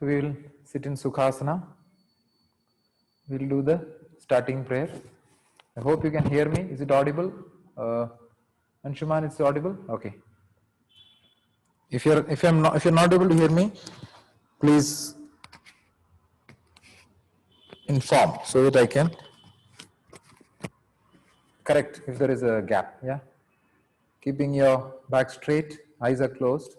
So we will sit in Sukhasana. We will do the starting prayer. I hope you can hear me. Is it audible? Anshuman, it's audible? Okay. If you're not able to hear me, please inform so that I can correct if there is a gap. Yeah. Keeping your back straight, eyes are closed.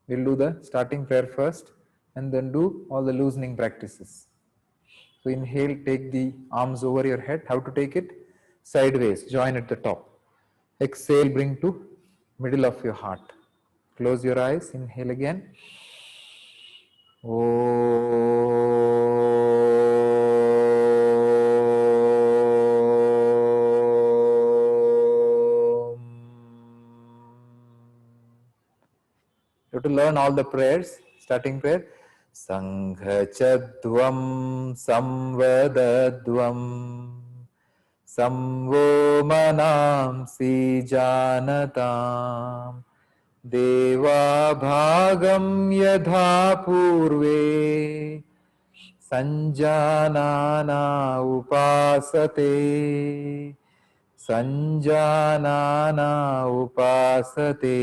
We'll do the starting prayer first and then do all the loosening practices. So inhale, take the arms over your head. How to take it? Sideways, join at the top. Exhale, bring to middle of your heart. Close your eyes, inhale again. You have to learn all the prayers. Starting prayer. Sanghachadvam samvadadvam samvo manamsi janatam deva bhagam yadha purve sanjanana upasate sanjanana upasate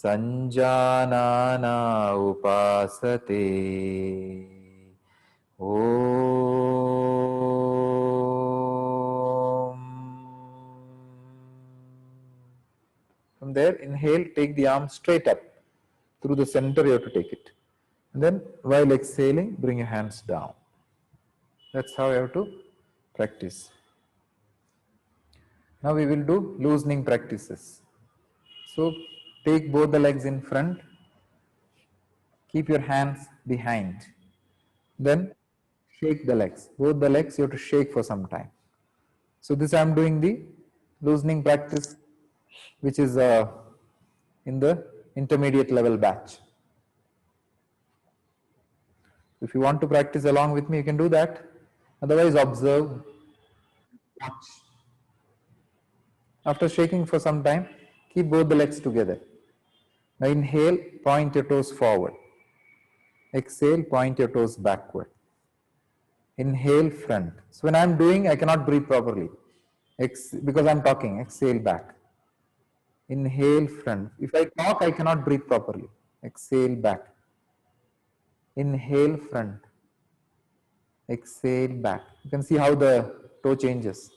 sanjanana upasate. Om. From there, inhale, take the arm straight up. Through the center, you have to take it. And then, while exhaling, bring your hands down. That's how you have to practice. Now we will do loosening practices. So, take both the legs in front. Keep your hands behind. Then shake the legs. Both the legs you have to shake for some time. So this I am doing the loosening practice, which is in the intermediate level batch. If you want to practice along with me, you can do that. Otherwise, observe, watch. After shaking for some time, keep both the legs together. Now inhale, point your toes forward. Exhale, point your toes backward. Inhale, front. So when I am doing, I cannot breathe properly because I am talking. Exhale, back. Inhale, front. If I talk, I cannot breathe properly. Exhale, back. Inhale, front. Exhale, back. You can see how the toe changes.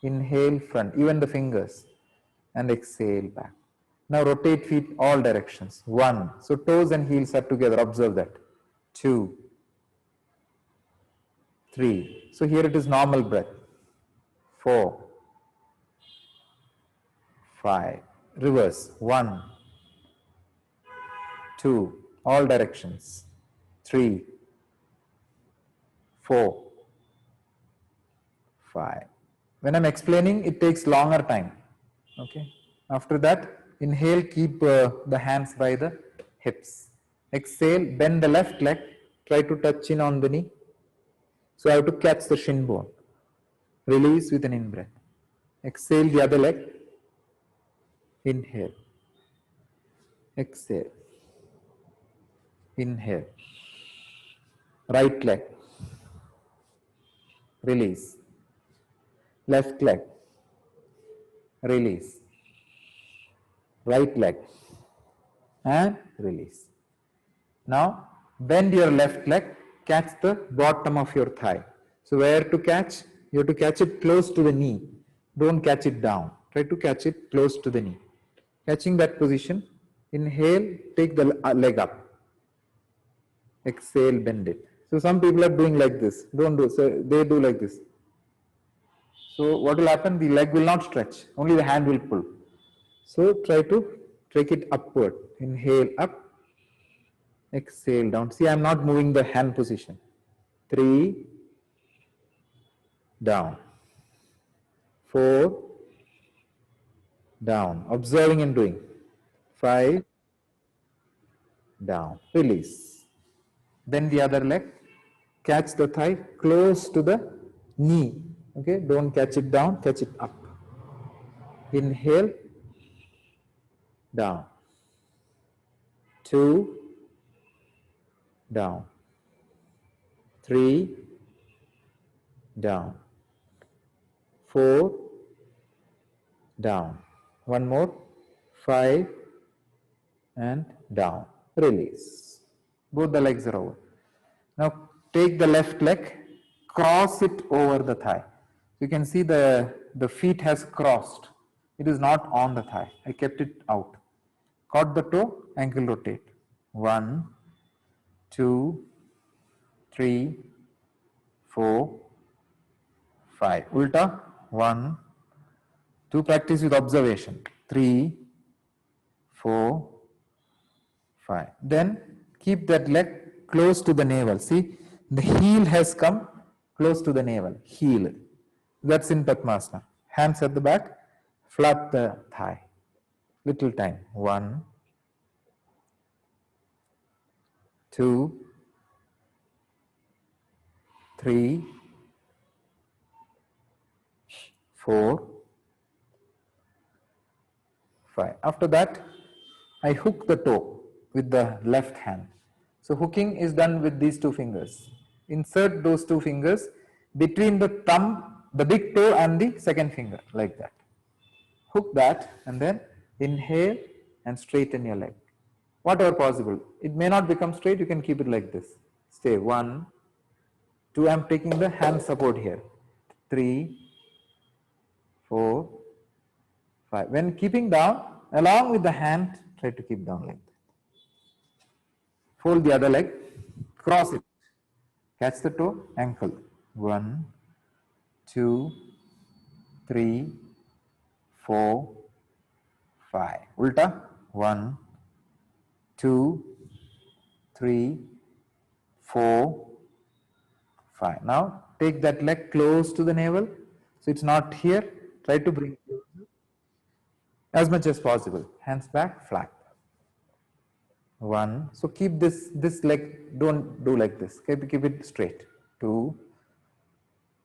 Inhale, front, even the fingers. And exhale, back. Now rotate feet all directions. 1. So toes and heels are together. Observe that. 2. 3. So here it is normal breath. 4. 5. Reverse. 1. 2. All directions. 3. 4. 5. When I'm explaining, it takes longer time. Okay. After that, inhale, keep the hands by the hips. Exhale, bend the left leg, try to touch in on the knee. So I have to catch the shin bone. Release with an in-breath. Exhale the other leg. Inhale. Exhale. Inhale. Right leg. Release. Left leg. Release. Right leg. And release. Now bend your left leg, catch the bottom of your thigh. So where to catch? You have to catch it close to the knee. Don't catch it down. Try to catch it close to the knee. Catching that position, inhale, take the leg up. Exhale, bend it. So some people are doing like this. Don't do so. They do like this. So what will happen? The leg will not stretch. Only the hand will pull. So try to take it upward. Inhale up. Exhale down. See, I am not moving the hand position. 3. Down. 4. Down. Observing and doing. 5. Down. Release. Then the other leg. Catch the thigh close to the knee. Okay. Don't catch it down. Catch it up. Inhale. Down. 2. down, 3, down, 4, down, one more, 5 and down, release. Both the legs are over. Now take the left leg, cross it over the thigh. You can see the feet has crossed. It is not on the thigh. I kept it out. Caught the toe, ankle rotate. 1, 2, 3, 4, 5. Ulta, 1, 2. Practice with observation. 3, 4, 5. Then keep that leg close to the navel. See, the heel has come close to the navel. Heel. That's in Padmasana. Hands at the back, flap the thigh. Little time. 1, 2, 3, 4, 5. After that, I hook the toe with the left hand. So hooking is done with these 2 fingers. Insert those 2 fingers between the thumb, the big toe and the second finger, like that. Hook that and then inhale and straighten your leg. Whatever possible. It may not become straight, you can keep it like this. Stay. 1, 2, I am taking the hand support here. 3, 4, 5. When keeping down, along with the hand, try to keep down like that. Fold the other leg, cross it, catch the toe, ankle. 1, 2, 3, 4, 5. Ulta. 1, 2, 3, 4, 5. Now take that leg close to the navel. So it's not here. Try to bring it as much as possible. Hands back, flat. 1. So keep this leg, don't do like this. Keep it straight. 2.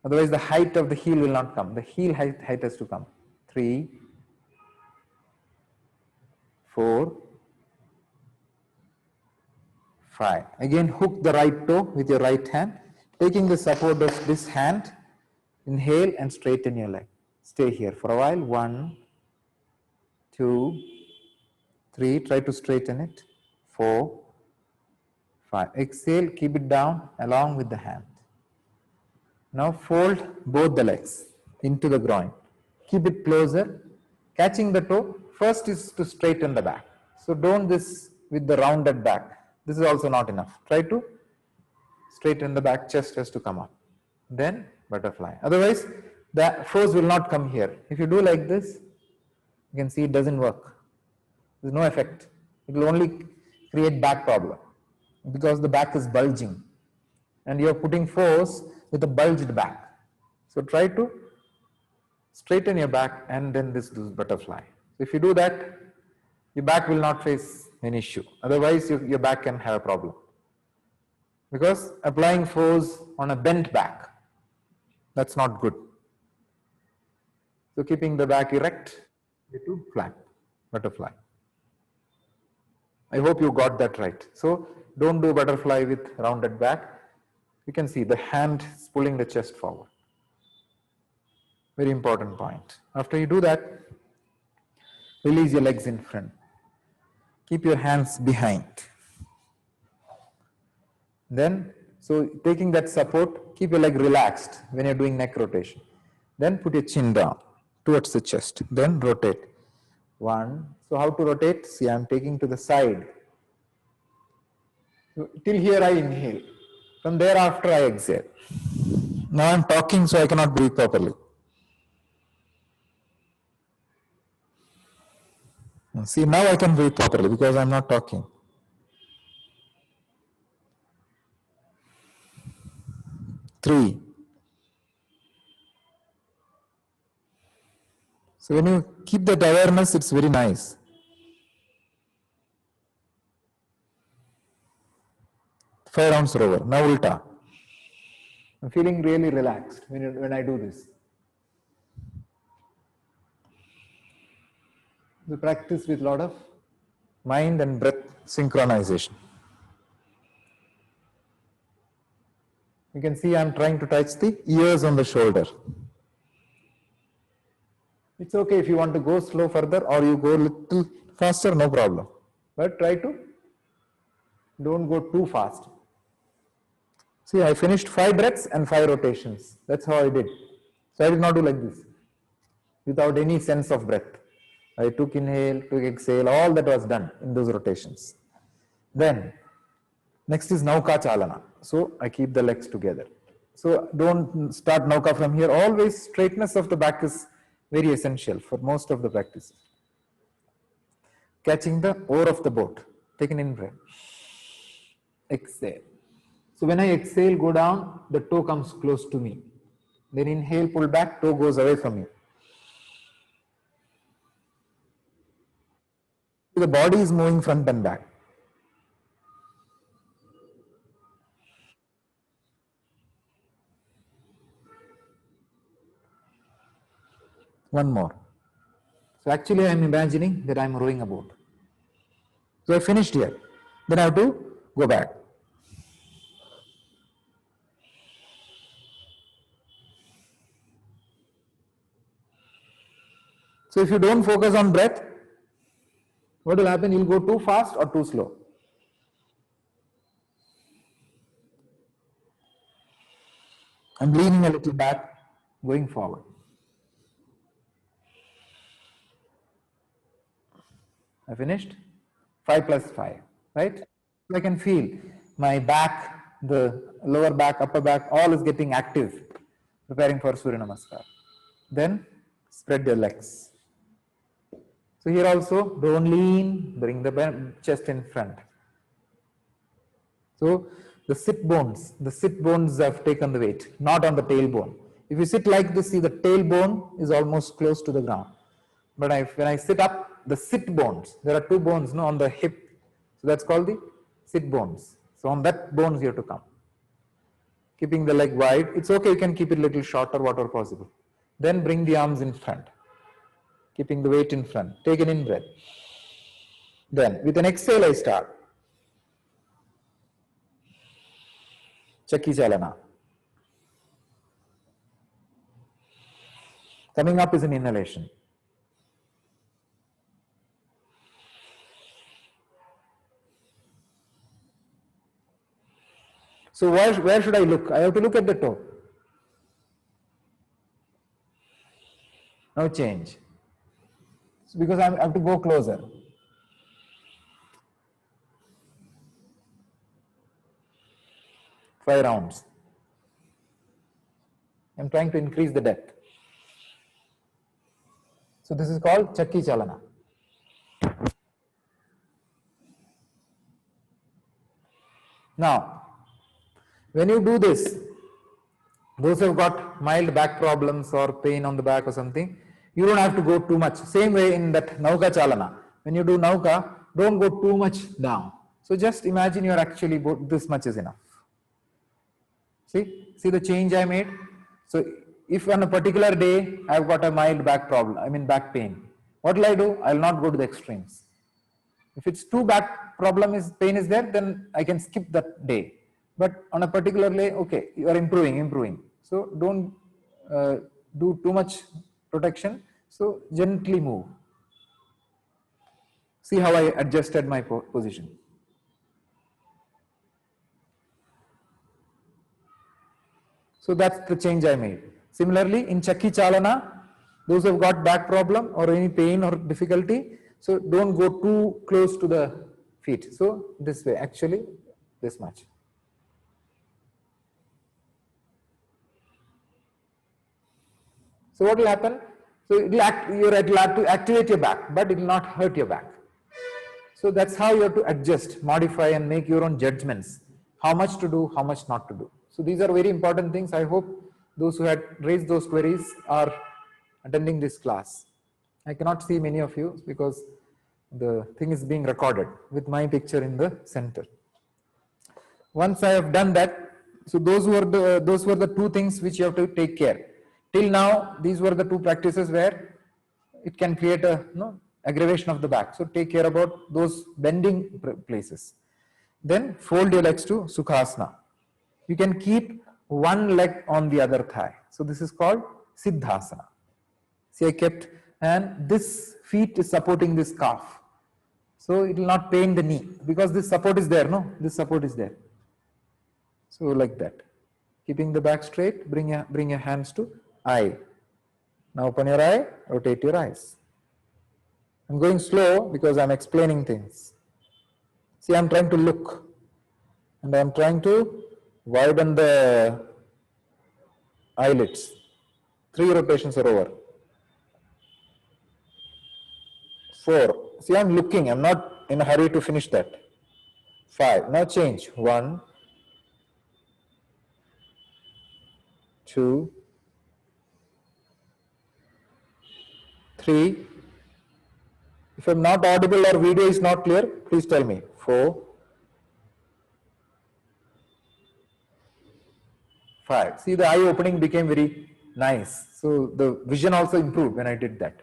Otherwise the height of the heel will not come. The heel height has to come. 3, 4, 5. Again hook the right toe with your right hand. Taking the support of this hand, inhale and straighten your leg. Stay here for a while. 1, 2, 3. Try to straighten it. 4, 5. Exhale, keep it down along with the hand. Now fold both the legs into the groin. Keep it closer. Catching the toe, first is to straighten the back. So don't this with the rounded back. This is also not enough. Try to straighten the back, chest has to come up. Then butterfly. Otherwise, the force will not come here. If you do like this, you can see it doesn't work. There's no effect. It will only create back problem because the back is bulging and you are putting force with a bulged back. So try to straighten your back and then this butterfly. So if you do that, your back will not face an issue. Otherwise, your back can have a problem. Because applying force on a bent back, that's not good. So keeping the back erect, you do flat, butterfly. I hope you got that right. So don't do butterfly with rounded back. You can see the hand is pulling the chest forward. Very important point. After you do that, release your legs in front. Keep your hands behind. Then, so taking that support, keep your leg relaxed when you're doing neck rotation. Then put your chin down towards the chest. Then rotate. 1. So how to rotate? See, I'm taking to the side. So, till here I inhale. From thereafter I exhale. Now I'm talking so I cannot breathe properly. See, now I can breathe properly because I'm not talking. 3. So when you keep that awareness, it's very nice. 5 rounds are over. Now ulta. I'm feeling really relaxed when I do this. We practice with a lot of mind and breath synchronization. can see I'm trying to touch the ears on the shoulder. It's okay if you want to go slow further or you go little faster, no problem. But try to don't go too fast. See, I finished 5 breaths and 5 rotations. That's how I did. So I did not do like this without any sense of breath. I took inhale, took exhale, all that was done in those rotations. Then next is Nauka Chalana. So I keep the legs together. So don't start Nauka from here. Always straightness of the back is very essential for most of the practices. Catching the oar of the boat. Take an in breath. Exhale. So when I exhale, go down, the toe comes close to me. Then inhale, pull back, toe goes away from you. The body is moving front and back. One more. So actually I am imagining that I am rowing a boat. So I finished here. Then I have to go back. So if you don't focus on breath, what will happen? You'll go too fast or too slow. I'm leaning a little back, going forward. I finished? 5 plus 5, right? So I can feel my back, the lower back, upper back, all is getting active, preparing for Surya Namaskar. Then spread your legs. So here also, don't lean, bring the chest in front. So the sit bones have taken the weight, not on the tailbone. If you sit like this, see the tailbone is almost close to the ground. But when I sit up, the sit bones, there are 2 bones on the hip. So that's called the sit bones. So on that bones you have to come. Keeping the leg wide. It's okay, you can keep it a little shorter, whatever possible. Then bring the arms in front. Keeping the weight in front. Take an in breath. Then with an exhale I start. Chakki Chalana. Coming up is an inhalation. So where should I look? I have to look at the toe. Now change. So because I have to go closer. Five rounds. I'm trying to increase the depth. So this is called Chakki Chalana. Now, when you do this, those who have got mild back problems or pain on the back or something, you don't have to go too much. Same way in that Nauka Chalana. When you do Nauka, don't go too much down. So just imagine you're actually this much is enough. See the change I made? So if on a particular day I've got a mild back problem, back pain, what will I do? I'll not go to the extremes. If it's too back pain is there, then I can skip that day. But on a particular day, okay, you are improving. So don't do too much protection. So gently move. See how I adjusted my position. So that's the change I made. Similarly, in Chakki Chalana, those who have got back problem or any pain or difficulty, so don't go too close to the feet. So this way, actually, this much. So what will happen? So it will activate your back, but it will not hurt your back. So that's how you have to adjust, modify and make your own judgments. How much to do, how much not to do. So these are very important things. I hope those who had raised those queries are attending this class. I cannot see many of you because the thing is being recorded with my picture in the center. Once I have done that, so those were the 2 things which you have to take care. Till now, these were the 2 practices where it can create a aggravation of the back. So take care about those bending places. Then fold your legs to Sukhasana. You can keep one leg on the other thigh. So this is called Siddhasana. See, I kept, and this feet is supporting this calf. So it will not pain the knee because this support is there, no? This support is there. So like that. Keeping the back straight, bring your hands to eye. Now open your eye, rotate your eyes. I'm going slow because I'm explaining things. See, I'm trying to look and I'm trying to widen the eyelids. 3 rotations are over. 4. See, I'm looking. I'm not in a hurry to finish that. 5. Now change. 1, 2, 3. If I'm not audible or video is not clear, please tell me. 4, 5. See, the eye opening became very nice. So the vision also improved when I did that.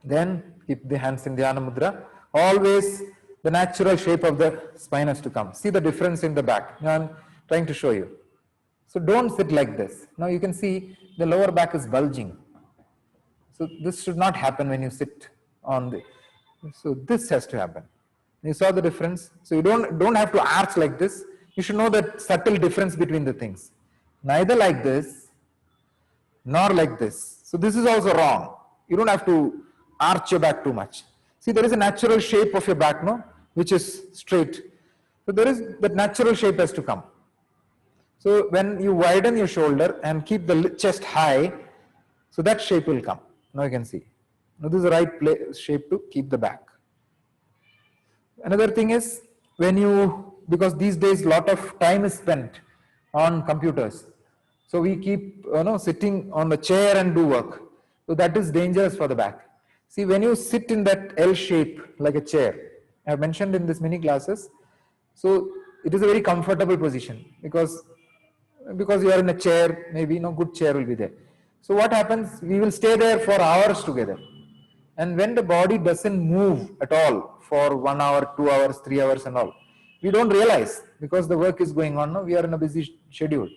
Then keep the hands in Dhyana Mudra. Always the natural shape of the spine has to come. See the difference in the back. Now I'm trying to show you. So don't sit like this. Now you can see the lower back is bulging. So this should not happen when you sit on the. So this has to happen. You saw the difference. So you don't have to arch like this. You should know that subtle difference between the things. Neither like this, nor like this. So this is also wrong. You don't have to arch your back too much. See, there is a natural shape of your back, no, which is straight. So there is that natural shape has to come. So when you widen your shoulder and keep the chest high, so that shape will come. Now you can see. Now this is the right shape to keep the back. Another thing is when you, because these days lot of time is spent on computers. So we keep sitting on the chair and do work. So that is dangerous for the back. See, when you sit in that L shape like a chair, I have mentioned in this mini classes, so it is a very comfortable position because you are in a chair, maybe no good chair will be there. So what happens, we will stay there for hours together. And when the body doesn't move at all for 1 hour, 2 hours, 3 hours and all, we don't realize because the work is going on, no? We are in a busy schedule.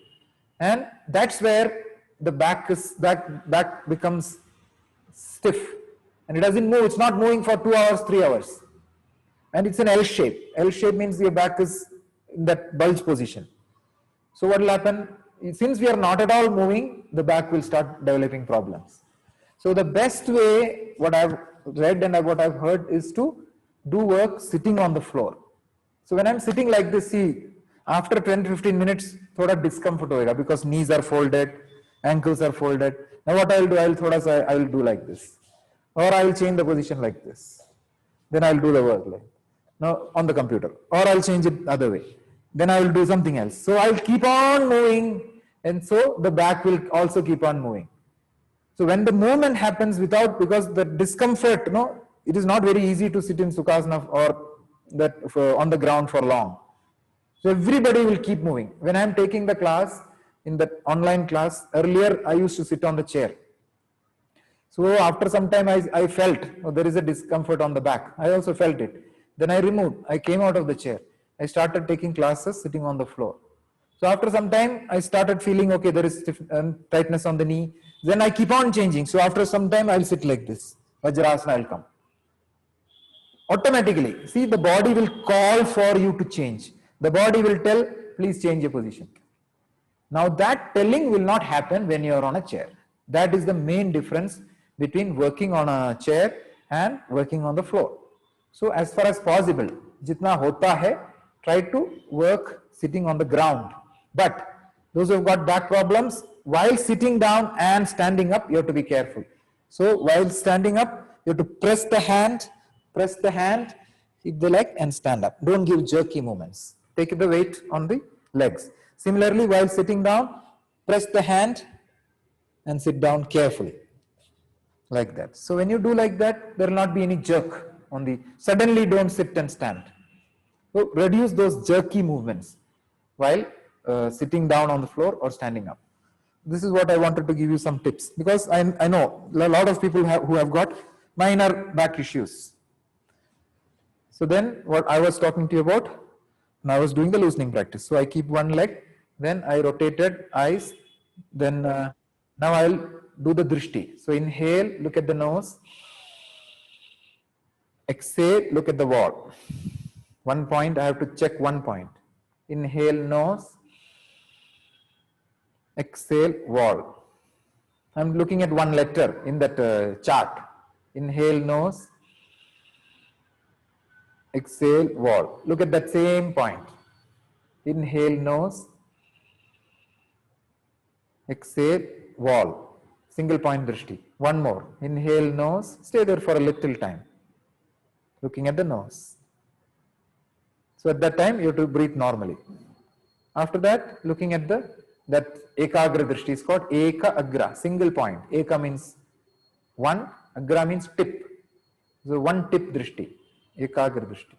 And that's where the back becomes stiff. And it doesn't move, it's not moving for 2 hours, 3 hours. And it's an L shape. L shape means your back is in that bulge position. So what will happen? Since we are not at all moving, the back will start developing problems. So the best way, what I've read and what I've heard is to do work sitting on the floor. So when I'm sitting like this, see, after 10-15 minutes, thoda discomfort hoega because knees are folded, ankles are folded. Now what I will do, I will do like this. Or I will change the position like this. Then I will do the work like now on the computer. Or I will change it other way. Then I will do something else. So I will keep on moving and so the back will also keep on moving. So when the movement happens because the discomfort, it is not very easy to sit in Sukhasana or that on the ground for long. So everybody will keep moving. When I am taking the class, in the online class, earlier I used to sit on the chair. So after some time I felt there is a discomfort on the back. I also felt it. Then I removed. I came out of the chair. I started taking classes sitting on the floor. So after some time I started feeling okay, there is tightness on the knee. Then I keep on changing. So after some time I will sit like this. Vajrasana will come. Automatically, see, the body will call for you to change. The body will tell, please change your position. Now that telling will not happen when you are on a chair. That is the main difference between working on a chair and working on the floor. So as far as possible, jitna hota hai, try to work sitting on the ground. But those who have got back problems, while sitting down and standing up, you have to be careful. So while standing up, you have to press the hand, keep the leg and stand up. Don't give jerky movements. Take the weight on the legs. Similarly, while sitting down, press the hand and sit down carefully. Like that. So when you do like that, there will not be any jerk on the, suddenly don't sit and stand. So reduce those jerky movements while sitting down on the floor or standing up. This is what I wanted to give you some tips because I know a lot of people who have got minor back issues. So then what I was talking to you about, now I was doing the loosening practice. So I keep one leg then I rotated eyes, then now I will do the drishti. So inhale, look at the nose, exhale, look at the wall. 1 point, I have to check 1 point. Inhale, nose, exhale, wall. I'm looking at one letter in that chart. Inhale, nose, exhale, wall. Look at that same point. Inhale, nose, exhale, wall. Single point drishti. One more. Inhale, nose, stay there for a little time. Looking at the nose. So at that time, you have to breathe normally. After that, looking at that ekagra drishti is called eka agra, single point. Eka means one, agra means tip. So one tip drishti, ekagra drishti,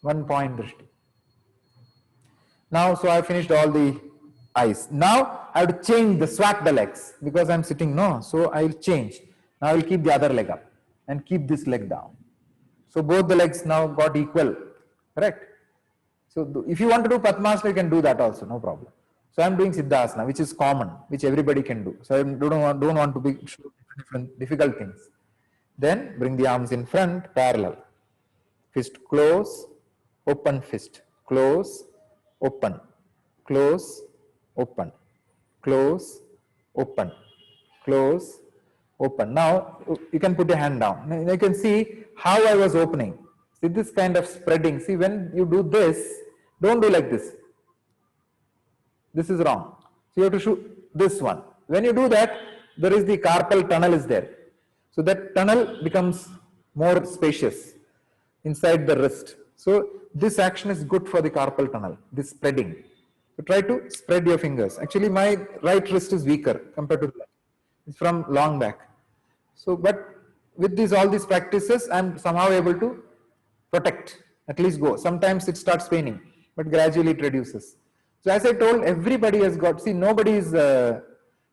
1 point drishti. Now, so I finished all the eyes. Now I have to change the swap the legs because I'm sitting no. So I will change. Now I will keep the other leg up and keep this leg down. So both the legs now got equal, correct? So if you want to do Padmasana, you can do that also, no problem. So I'm doing Siddhasana, which is common, which everybody can do. So I don't want to be different difficult things. Then bring the arms in front, parallel. Fist close, open fist, close, open, close, open, close, open, close, open. Now you can put your hand down. Now you can see how I was opening. See this kind of spreading. See when you do this, don't do like this. This is wrong. So you have to shoot this one. When you do that, there is the carpal tunnel is there. So that tunnel becomes more spacious inside the wrist. So this action is good for the carpal tunnel, this spreading. So try to spread your fingers. Actually, my right wrist is weaker compared to the left. It's from long back. So, but with all these practices, I'm somehow able to protect, at least go. Sometimes it starts paining, but gradually it reduces. So as I told, everybody has got, see, nobody is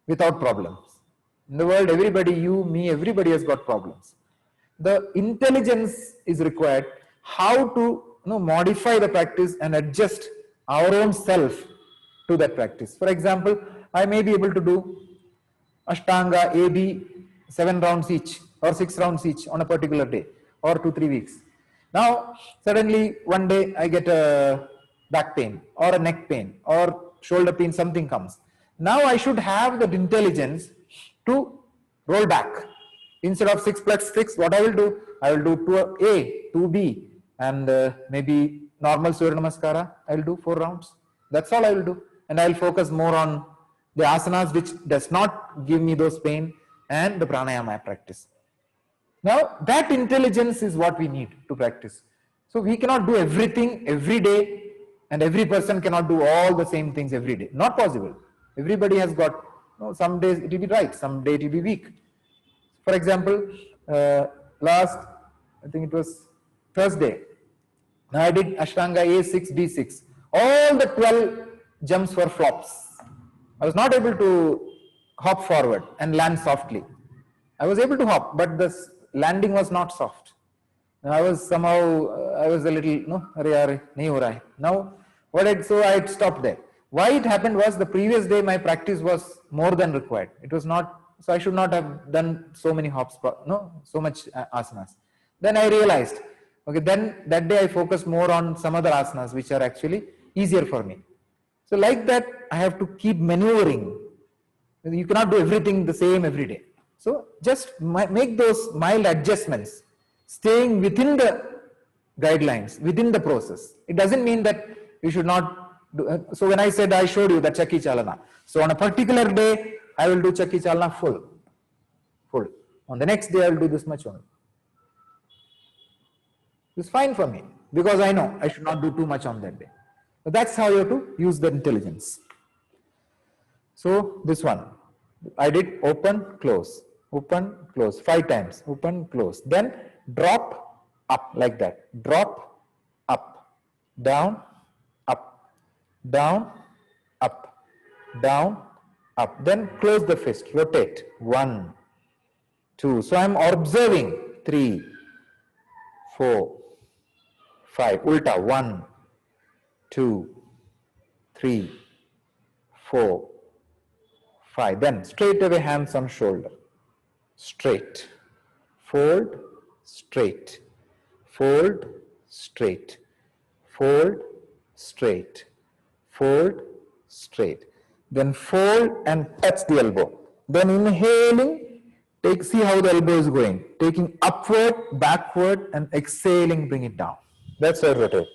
without problems. In the world, everybody, you, me, everybody has got problems. The intelligence is required how to modify the practice and adjust our own self to that practice. For example, I may be able to do Ashtanga, AB, 7 rounds each or 6 rounds each on a particular day or 2-3 weeks. Now, suddenly one day I get a back pain or a neck pain or shoulder pain, something comes. Now I should have that intelligence to roll back. Instead of 6 plus 6, what I will do? I will do 2A, 2B and maybe normal Surya Namaskara. I will do 4 rounds. That's all I will do. And I will focus more on the asanas which does not give me those pain and the pranayama I practice. Now that intelligence is what we need to practice. So we cannot do everything every day and every person cannot do all the same things every day. Not possible. Everybody has got, some days it will be right, some day it will be weak. For example, last, I think it was Thursday, I did Ashtanga A6, D6. All the 12 jumps were flops. I was not able to hop forward and land softly. I was able to hop, but the landing was not soft. I was somehow, I was a little, now, so I had stopped there. Why it happened was the previous day my practice was more than required. It was not, so I should not have done so many hops, so much asanas. Then I realized, okay, then that day I focused more on some other asanas which are actually easier for me. So like that, I have to keep maneuvering. You cannot do everything the same every day. So just make those mild adjustments, staying within the guidelines, within the process. It doesn't mean that you should not do. So when I said I showed you that Chakki Chalana. So on a particular day, I will do Chakki Chalana full. On the next day, I will do this much only. It's fine for me because I know I should not do too much on that day. But that's how you have to use the intelligence. So this one, I did open, close, 5 times, open, close. Then drop up like that. Drop up, down, up, down, up, down, up. Then close the fist, rotate. 1, 2. So I'm observing 3, 4, 5. Ulta 1, 2, 3, 4, 5. Then straight away hands on shoulder. Straight. Fold, straight. Fold, straight. Fold, straight. Fold, straight. Then fold and touch the elbow. Then inhaling, see how the elbow is going. Taking upward, backward, and exhaling, bring it down. That's how rotate.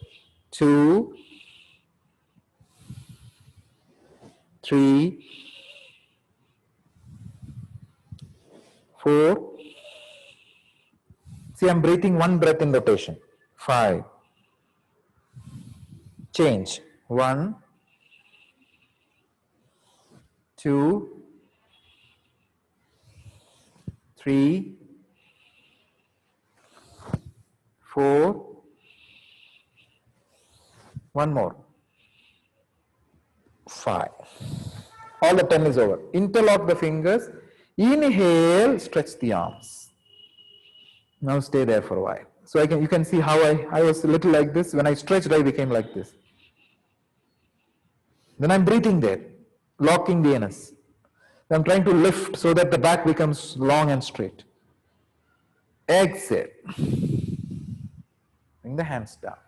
2, 3, 4. See, I'm breathing one breath in rotation. 5. Change. 1, 2, 3, 4. One more. 5. All the 10 is over. Interlock the fingers. Inhale, stretch the arms. Now stay there for a while. So you can see how I was a little like this. When I stretched, I became like this. Then I'm breathing there, locking the anus. I'm trying to lift so that the back becomes long and straight. Exhale. Bring the hands down.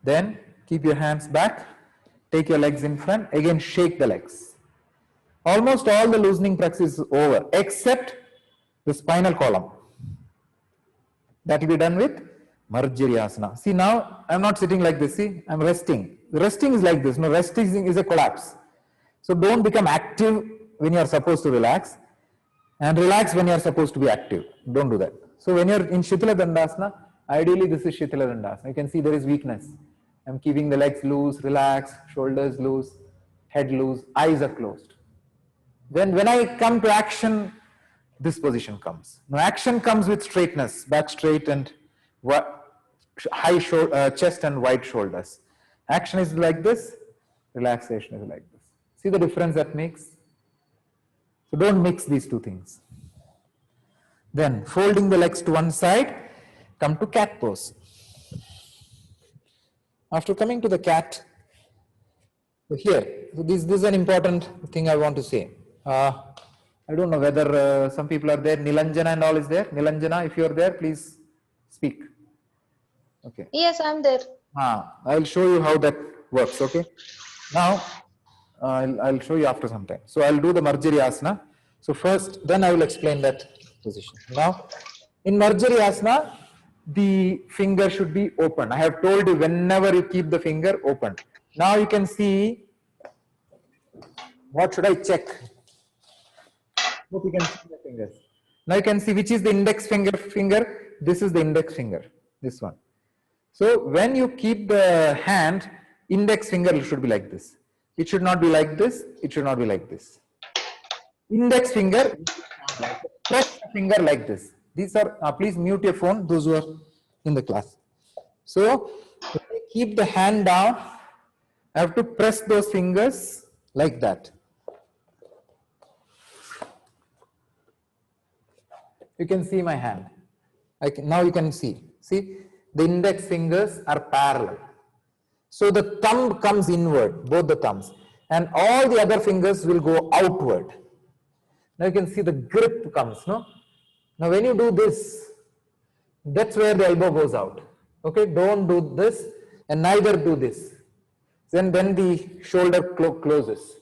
Then keep your hands back. Take your legs in front. Again, shake the legs. Almost all the loosening practice is over, except the spinal column. That will be done with Marjariyasana. See, now I'm not sitting like this. See, I'm resting. Resting is like this. No, resting is a collapse. So don't become active when you are supposed to relax, and relax when you are supposed to be active. Don't do that. So when you're in Shitala Dandasana, ideally this is Shitala Dandasana. You can see there is weakness. I'm keeping the legs loose, relaxed, shoulders loose, head loose, eyes are closed. Then when I come to action, this position comes. Now action comes with straightness, back straight and high chest and wide shoulders. Action is like this, relaxation is like this. See the difference that makes? So don't mix these two things. Then folding the legs to one side, come to cat pose. After coming to the cat, so here, so this is an important thing I want to say. I don't know whether some people are there. Nilanjana and all is there. Nilanjana, if you are there, please speak. Okay. Yes, I'm there. I'll show you how that works. Okay. Now, I'll show you after some time. So I'll do the Marjariyasana. So first, then I will explain that position. Now, in Marjariyasana, the finger should be open. I have told you whenever you keep the finger open. Now you can see, what should I check? Hope you can see the fingers. Now you can see which is the index finger. This is the index finger, this one. So when you keep the hand, index finger should be like this. It should not be like this. It should not be like this. Index finger, press finger like this. These are, please mute your phone, those who are in the class. So keep the hand down. I have to press those fingers like that. You can see my hand. Now you can see. See, the index fingers are parallel. So the thumb comes inward, both the thumbs, and all the other fingers will go outward. Now you can see the grip comes, no? Now when you do this, that's where the elbow goes out. Okay, don't do this and neither do this. Then the shoulder closes.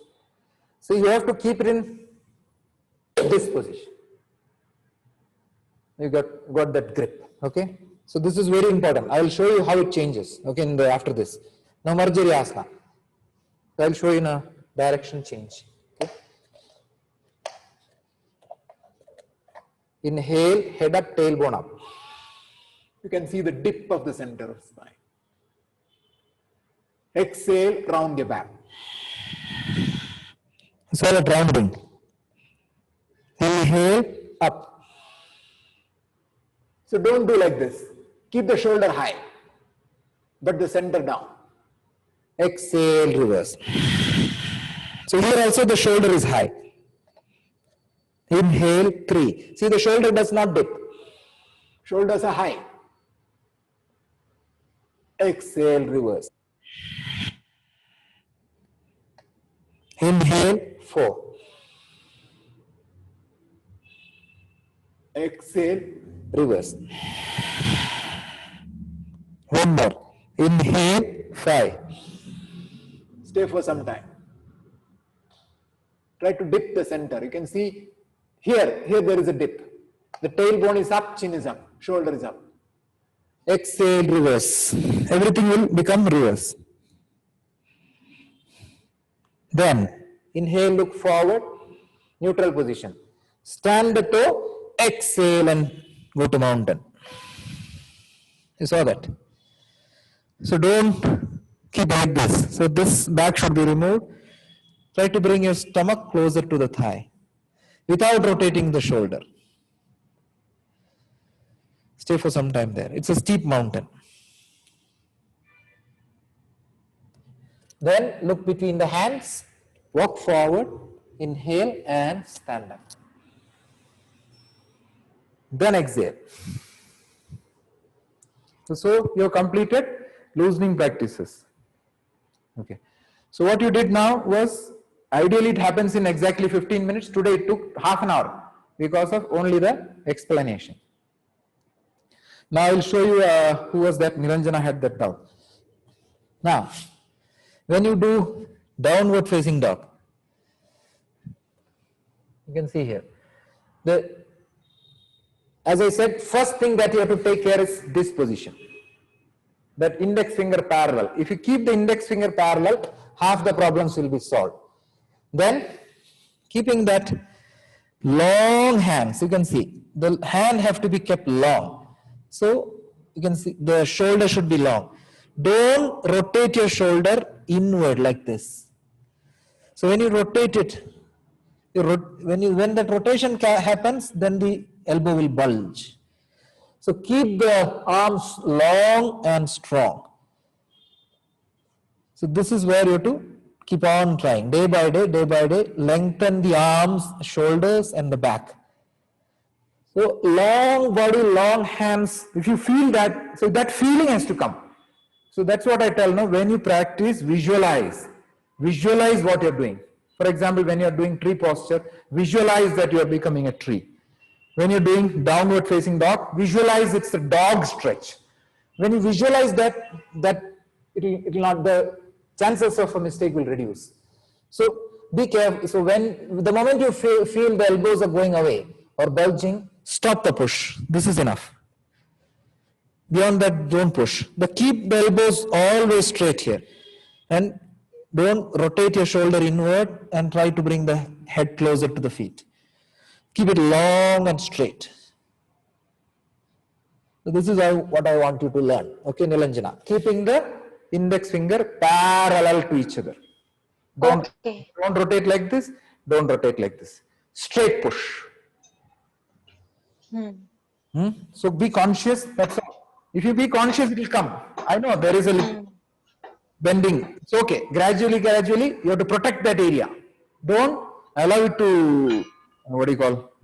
So you have to keep it in this position. You got that grip. Okay, so this is very important. I will show you how it changes. Okay, after this. Now Marjariyasana. So I will show you in a direction change. Okay. Inhale, head up, tailbone up. You can see the dip of the center of spine. Exhale, round your back. So that rounding. Inhale, up. So don't do like this. Keep the shoulder high, but the center down. Exhale, reverse. So here also the shoulder is high. Inhale, 3. See, the shoulder does not dip. Shoulders are high. Exhale, reverse. Inhale, 4. Exhale, reverse. One more. Inhale, 5. Stay for some time. Try to dip the center. You can see here there is a dip. The tailbone is up, chin is up, shoulder is up. Exhale, reverse. Everything will become reverse. Then, inhale, look forward, neutral position. Stand the toe, exhale and go to mountain. You saw that? So don't keep like this. So this back should be removed. Try to bring your stomach closer to the thigh without rotating the shoulder. Stay for some time there. It's a steep mountain. Then look between the hands, walk forward, inhale and stand up. Then exhale. So you have completed loosening practices. Okay. So what you did now was, ideally it happens in exactly 15 minutes. Today it took half an hour because of only the explanation. Now I will show you who was that. Niranjana had that doubt. Now, when you do downward facing dog, you can see here, as I said, first thing that you have to take care is this position, that index finger parallel. If you keep the index finger parallel, half the problems will be solved. Then, keeping that long hands, you can see, the hand have to be kept long. So, you can see the shoulder should be long. Don't rotate your shoulder inward like this. So, when you rotate it, when that rotation happens, then the elbow will bulge. So keep the arms long and strong. So this is where you have to keep on trying, day by day, lengthen the arms, shoulders and the back. So long body, long hands, if you feel that, so that feeling has to come. So that's what I tell now, when you practice, visualize what you're doing. For example, when you're doing tree posture, visualize that you're becoming a tree. When you're doing downward facing dog, visualize it's a dog stretch. When you visualize that it will not, the chances of a mistake will reduce. So be careful. So when the moment you feel the elbows are going away or bulging, stop the push. This is enough. Beyond that, don't push. Keep the elbows always straight here. And don't rotate your shoulder inward and try to bring the head closer to the feet. Keep it long and straight. So this is what I want you to learn. Okay, Nilanjana. Keeping the index finger parallel to each other. Don't rotate like this. Don't rotate like this. Straight push. So be conscious. That's all. If you be conscious, it will come. I know there is a little bending. It's okay. Gradually, you have to protect that area. Don't allow it to,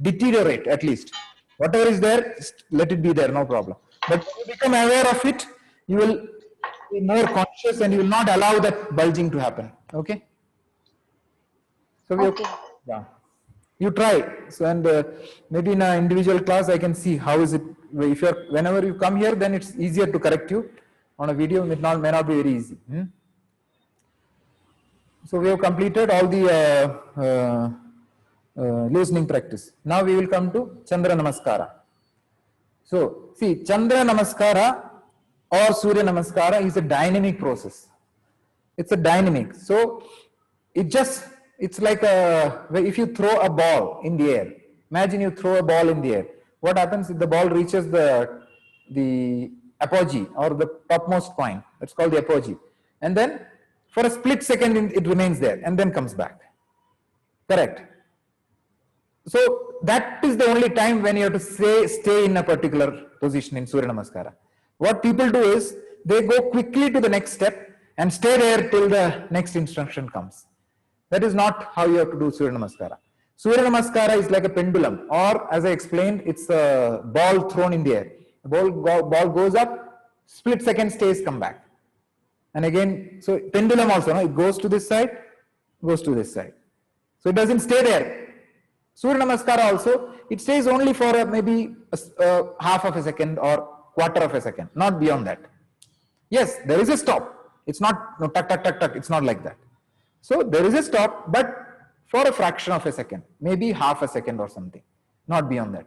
deteriorate at least. Whatever is there, let it be there, no problem. But when you become aware of it, you will be more conscious and you will not allow that bulging to happen. Okay? So you try. So and maybe in an individual class, I can see how is it. If whenever you come here, then it's easier to correct you. On a video, it may not be very easy. So we have completed all the loosening practice. Now we will come to Chandra Namaskara. So see, Chandra Namaskara or Surya Namaskara is a dynamic process. It's a dynamic. So it's like if you throw a ball in the air. Imagine you throw a ball in the air. What happens if the ball reaches the apogee or the topmost point? That's called the apogee. And then for a split second it remains there and then comes back. Correct? So that is the only time when you have to stay in a particular position in Surya Namaskara. What people do is they go quickly to the next step and stay there till the next instruction comes. That is not how you have to do Surya Namaskara. Surya Namaskara is like a pendulum, or as I explained, it's a ball thrown in the air. The ball goes up, split second stays, come back. And again, so pendulum also, it goes to this side, goes to this side. So it doesn't stay there. Surya Namaskara also, it stays only for maybe half of a second or quarter of a second, not beyond that. Yes, there is a stop. It's not no, tuck, tuck, tuck, tuck. It's not like that. So there is a stop, but for a fraction of a second, maybe half a second or something, not beyond that.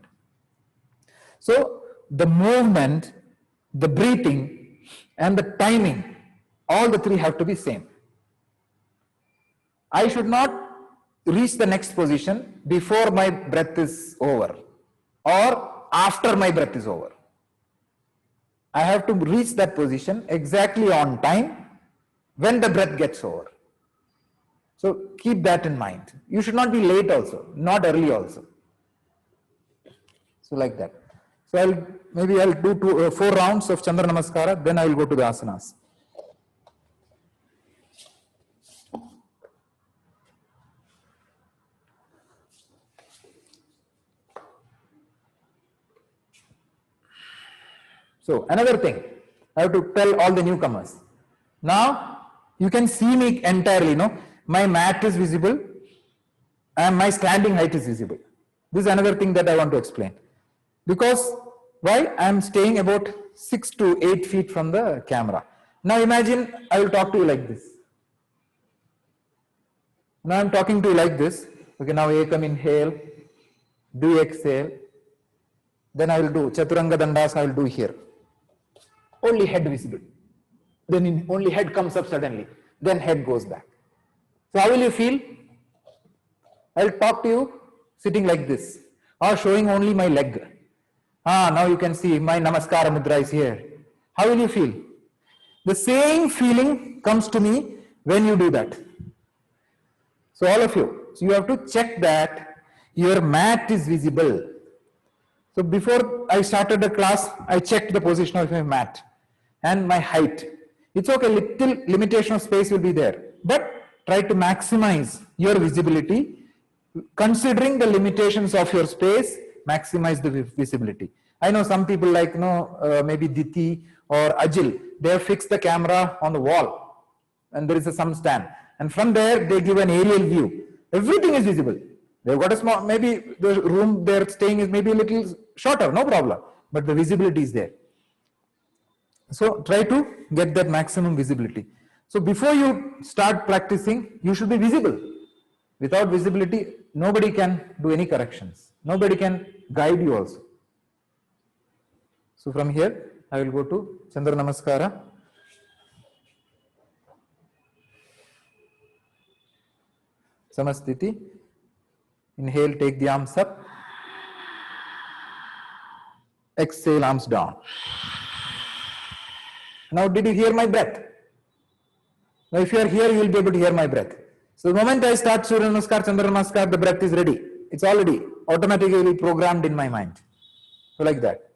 So the movement, the breathing, and the timing, all the three have to be same. I should not reach the next position before my breath is over or after my breath is over. I have to reach that position exactly on time when the breath gets over. So keep that in mind. You should not be late also, not early also. So like that. So I'll do 4 rounds of Chandra Namaskara, then I will go to the asanas. So another thing, I have to tell all the newcomers. Now you can see me entirely, no? My mat is visible and my standing height is visible. This is another thing that I want to explain. Because why? I am staying about 6 to 8 feet from the camera. Now imagine I will talk to you like this. Now I am talking to you like this. Okay, now Ekam inhale, do exhale. Then I will do Chaturanga Dandasana, I will do here. Only head visible. Then only head comes up suddenly. Then head goes back. So how will you feel? I will talk to you sitting like this or showing only my leg. Now you can see my Namaskara Mudra is here. How will you feel? The same feeling comes to me when you do that. So all of you, so you have to check that your mat is visible. So before I started the class, I checked the position of my mat and my height. It's okay, little limitation of space will be there, but try to maximize your visibility. Considering the limitations of your space, maximize the visibility. I know some people like maybe Diti or Ajil, they have fixed the camera on the wall and there is some stand. And from there, they give an aerial view. Everything is visible. They've got a small, maybe the room they're staying is maybe a little shorter, no problem. But the visibility is there. So try to get that maximum visibility. So before you start practicing, you should be visible. Without visibility, nobody can do any corrections. Nobody can guide you also. So from here, I will go to Chandra Namaskara. Samasthiti. Inhale, take the arms up. Exhale, arms down. Now, did you hear my breath? Now, if you are here, you will be able to hear my breath. So, the moment I start Surya Namaskar, Chandra Namaskar, the breath is ready. It's already automatically programmed in my mind. So, like that.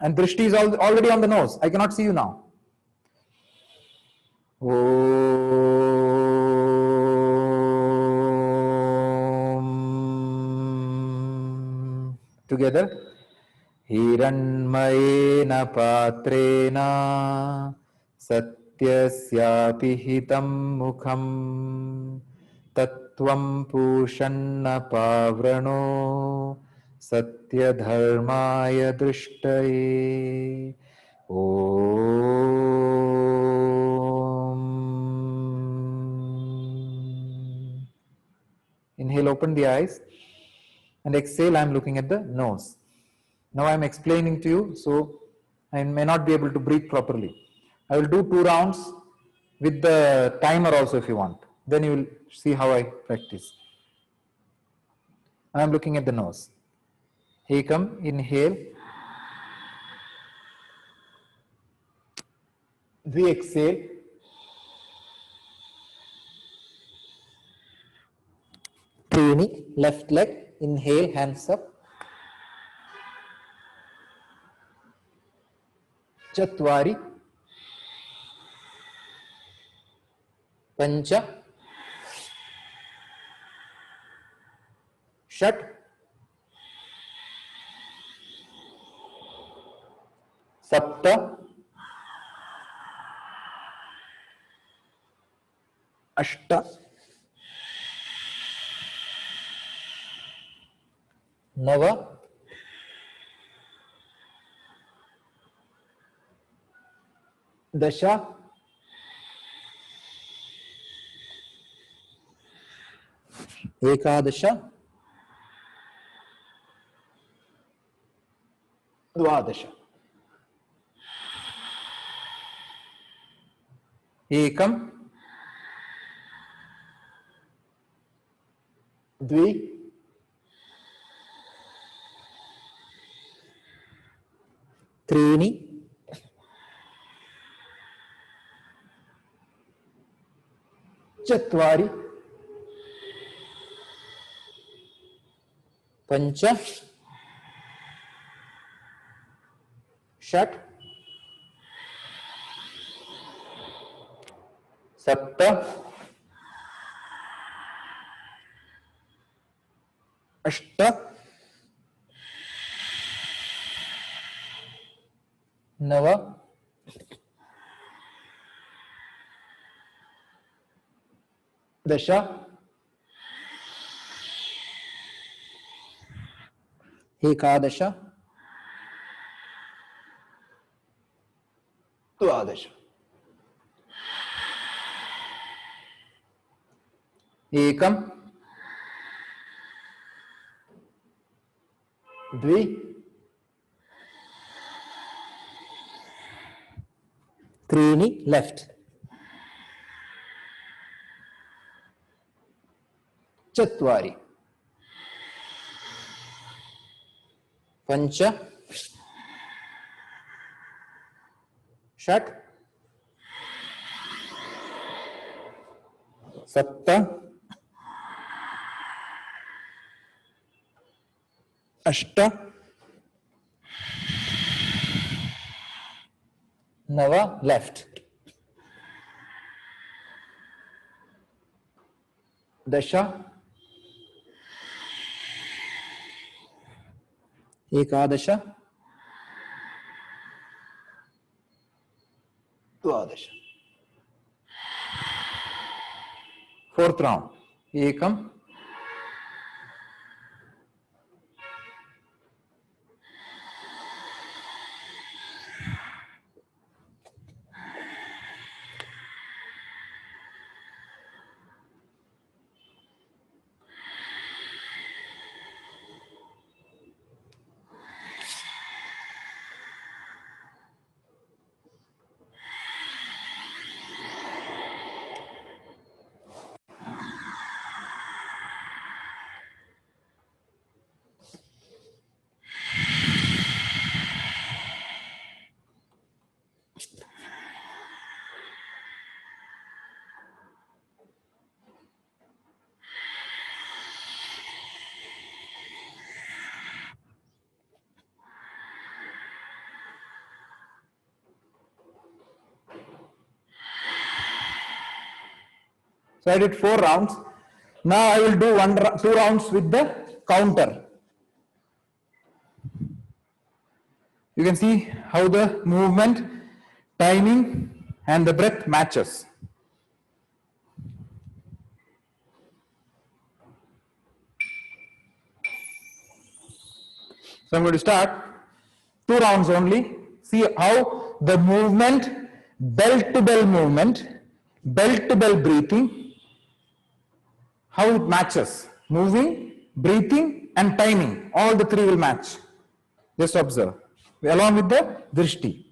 And Drishti is already on the nose. I cannot see you now. Om. Together. Hiranmayena patrena satyasyapi hitam mukham tattvam pushanna pavrano satya dharmaya drishtaye. Om. Inhale, open the eyes, and exhale, I am looking at the nose. Now I am explaining to you, so I may not be able to breathe properly. I will do 2 rounds with the timer also if you want. Then you will see how I practice. I am looking at the nose. Ekam, inhale. We exhale. Trini, left leg. Inhale, hands up. Chatvari. Pancha. Shat. Sapta. अष्ट नव दश एकादश द्वादश एकम द्वि त्रीणि चत्वारि पंच षट् सप्त अष्ट नव दश एकादश द्वादश एकम द्वि त्रीणि लेफ्ट चत्वारि पंच षट् सप्त अष्ट नव लेफ्ट दश एकादश द्वादश fourth round Ekam So I did 4 rounds. Now I will do 2 rounds with the counter. You can see how the movement, timing and the breath matches. So I'm going to start 2 rounds only. See how the movement, belt to bell breathing, how it matches. Moving, breathing and timing, all the 3 will match. Just observe, along with the drishti.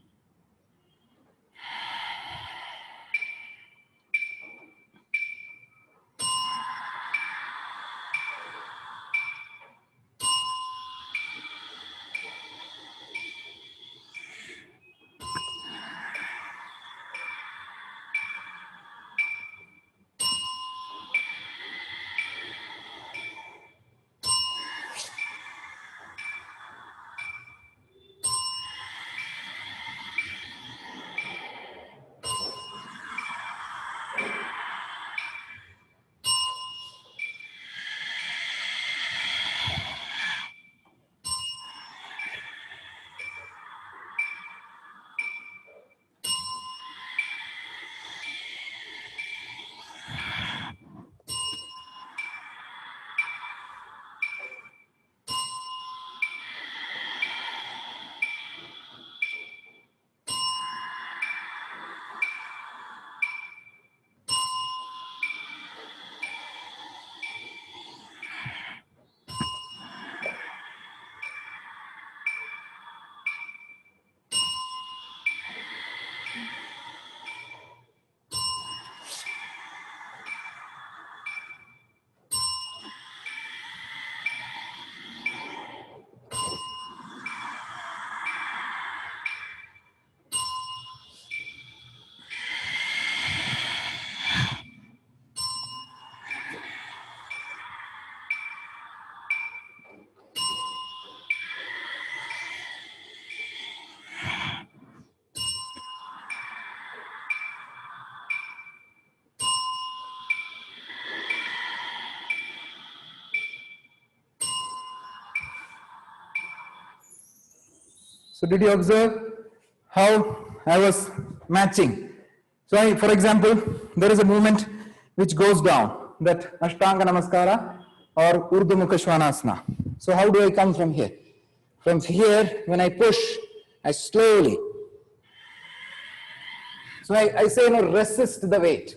So did you observe how I was matching? So for example, there is a movement which goes down, that Ashtanga Namaskara or Urdhva Mukha Svanasana. So how do I come from here? From here, when I push, I slowly. So I say, resist the weight.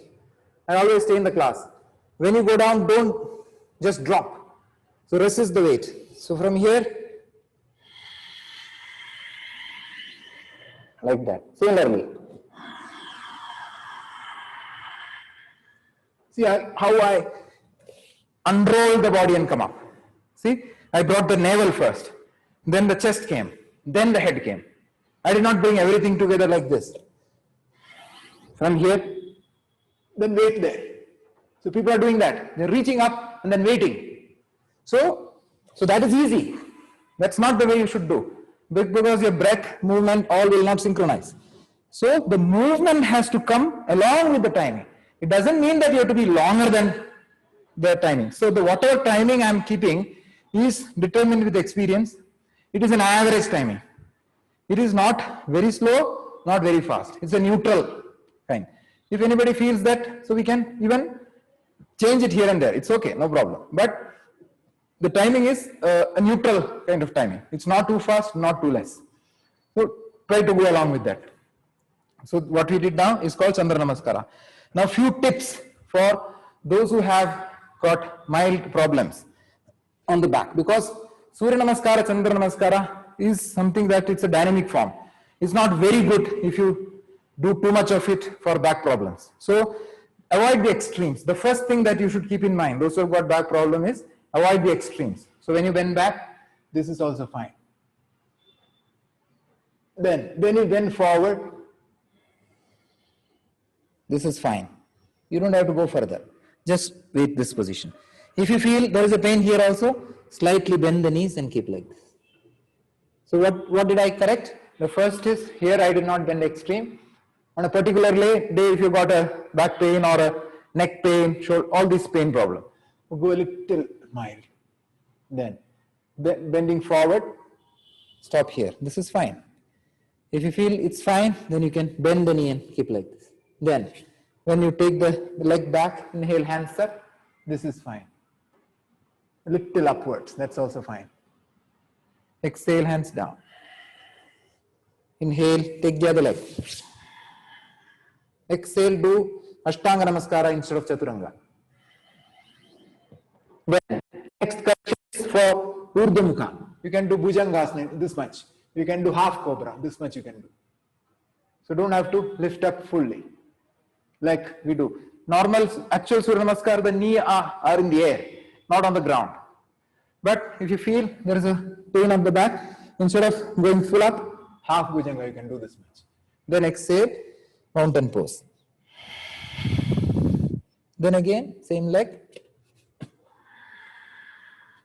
I always stay in the class. When you go down, don't just drop. So resist the weight. So from here, like that. Similarly. See how I unroll the body and come up. See, I brought the navel first, then the chest came, then the head came. I did not bring everything together like this. From here, then wait there. So people are doing that. They're reaching up and then waiting. So that is easy. That's not the way you should do. Because your breath, movement, all will not synchronize. So the movement has to come along with the timing. It doesn't mean that you have to be longer than the timing. So the whatever timing I'm keeping is determined with experience. It is an average timing. It is not very slow, not very fast. It's a neutral kind. If anybody feels that, so we can even change it here and there. It's okay, no problem. But the timing is a neutral kind of timing. It's not too fast, not too less. So try to go along with that. So what we did now is called Chandra Namaskara. Now few tips for those who have got mild problems on the back, because Surya Namaskara, Chandra Namaskara is something that it's a dynamic form. It's not very good if you do too much of it for back problems. So avoid the extremes. The first thing that you should keep in mind, those who have got back problem, is avoid the extremes. So when you bend back, this is also fine. Then you bend forward, this is fine. You don't have to go further. Just wait this position. If you feel there is a pain here also, slightly bend the knees and keep like this. So what did I correct? The first is, here I did not bend extreme. On a particular day, if you got a back pain or a neck pain, shoulder, all these pain problem, go a little mild. Then bending forward, stop here. This is fine. If you feel it's fine, then you can bend the knee and keep like this. Then when you take the leg back, inhale, hands up, this is fine. A little upwards, that's also fine. Exhale, hands down. Inhale, take the other leg. Exhale, do Ashtanga Namaskara instead of Chaturanga. Then next correction is for Urdhva Mukha. You can do Bhujangasana, this much. You can do half cobra, this much you can do. So don't have to lift up fully, like we do. Normal, actual Surya Namaskar, the knee are in the air, not on the ground. But if you feel there is a pain at the back, instead of going full up, half Bhujanga, you can do this much. Then exhale, mountain pose. Then again, same leg.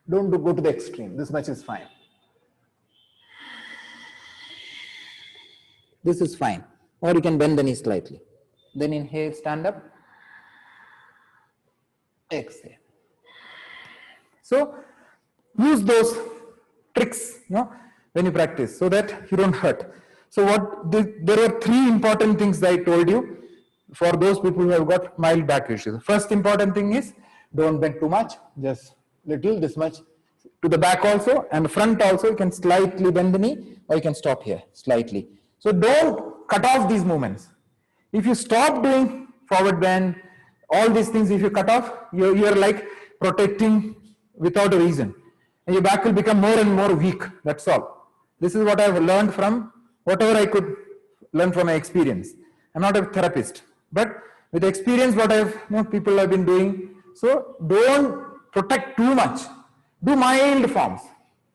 Don't go to the extreme, this much is fine. This is fine. Or you can bend the knee slightly. Then inhale, stand up. Exhale. So use those tricks, when you practice, so that you don't hurt. So there are three important things that I told you for those people who have got mild back issues. The first important thing is, don't bend too much, just little, this much. To the back also, and front also, you can slightly bend the knee, or you can stop here, slightly. So don't cut off these movements. If you stop doing forward bend, all these things, if you cut off, you're like protecting without a reason. And your back will become more and more weak, that's all. This is what I've learned from whatever I could learn from my experience. I'm not a therapist, but with experience, what people have been doing. So don't protect too much. Do mild forms.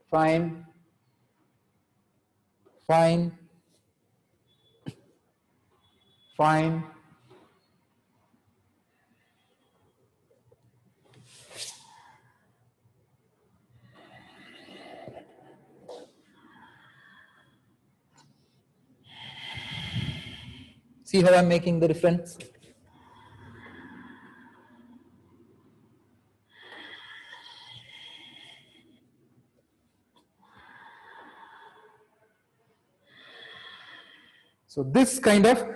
Fine. Fine. Fine. See how I'm making the difference? So this kind of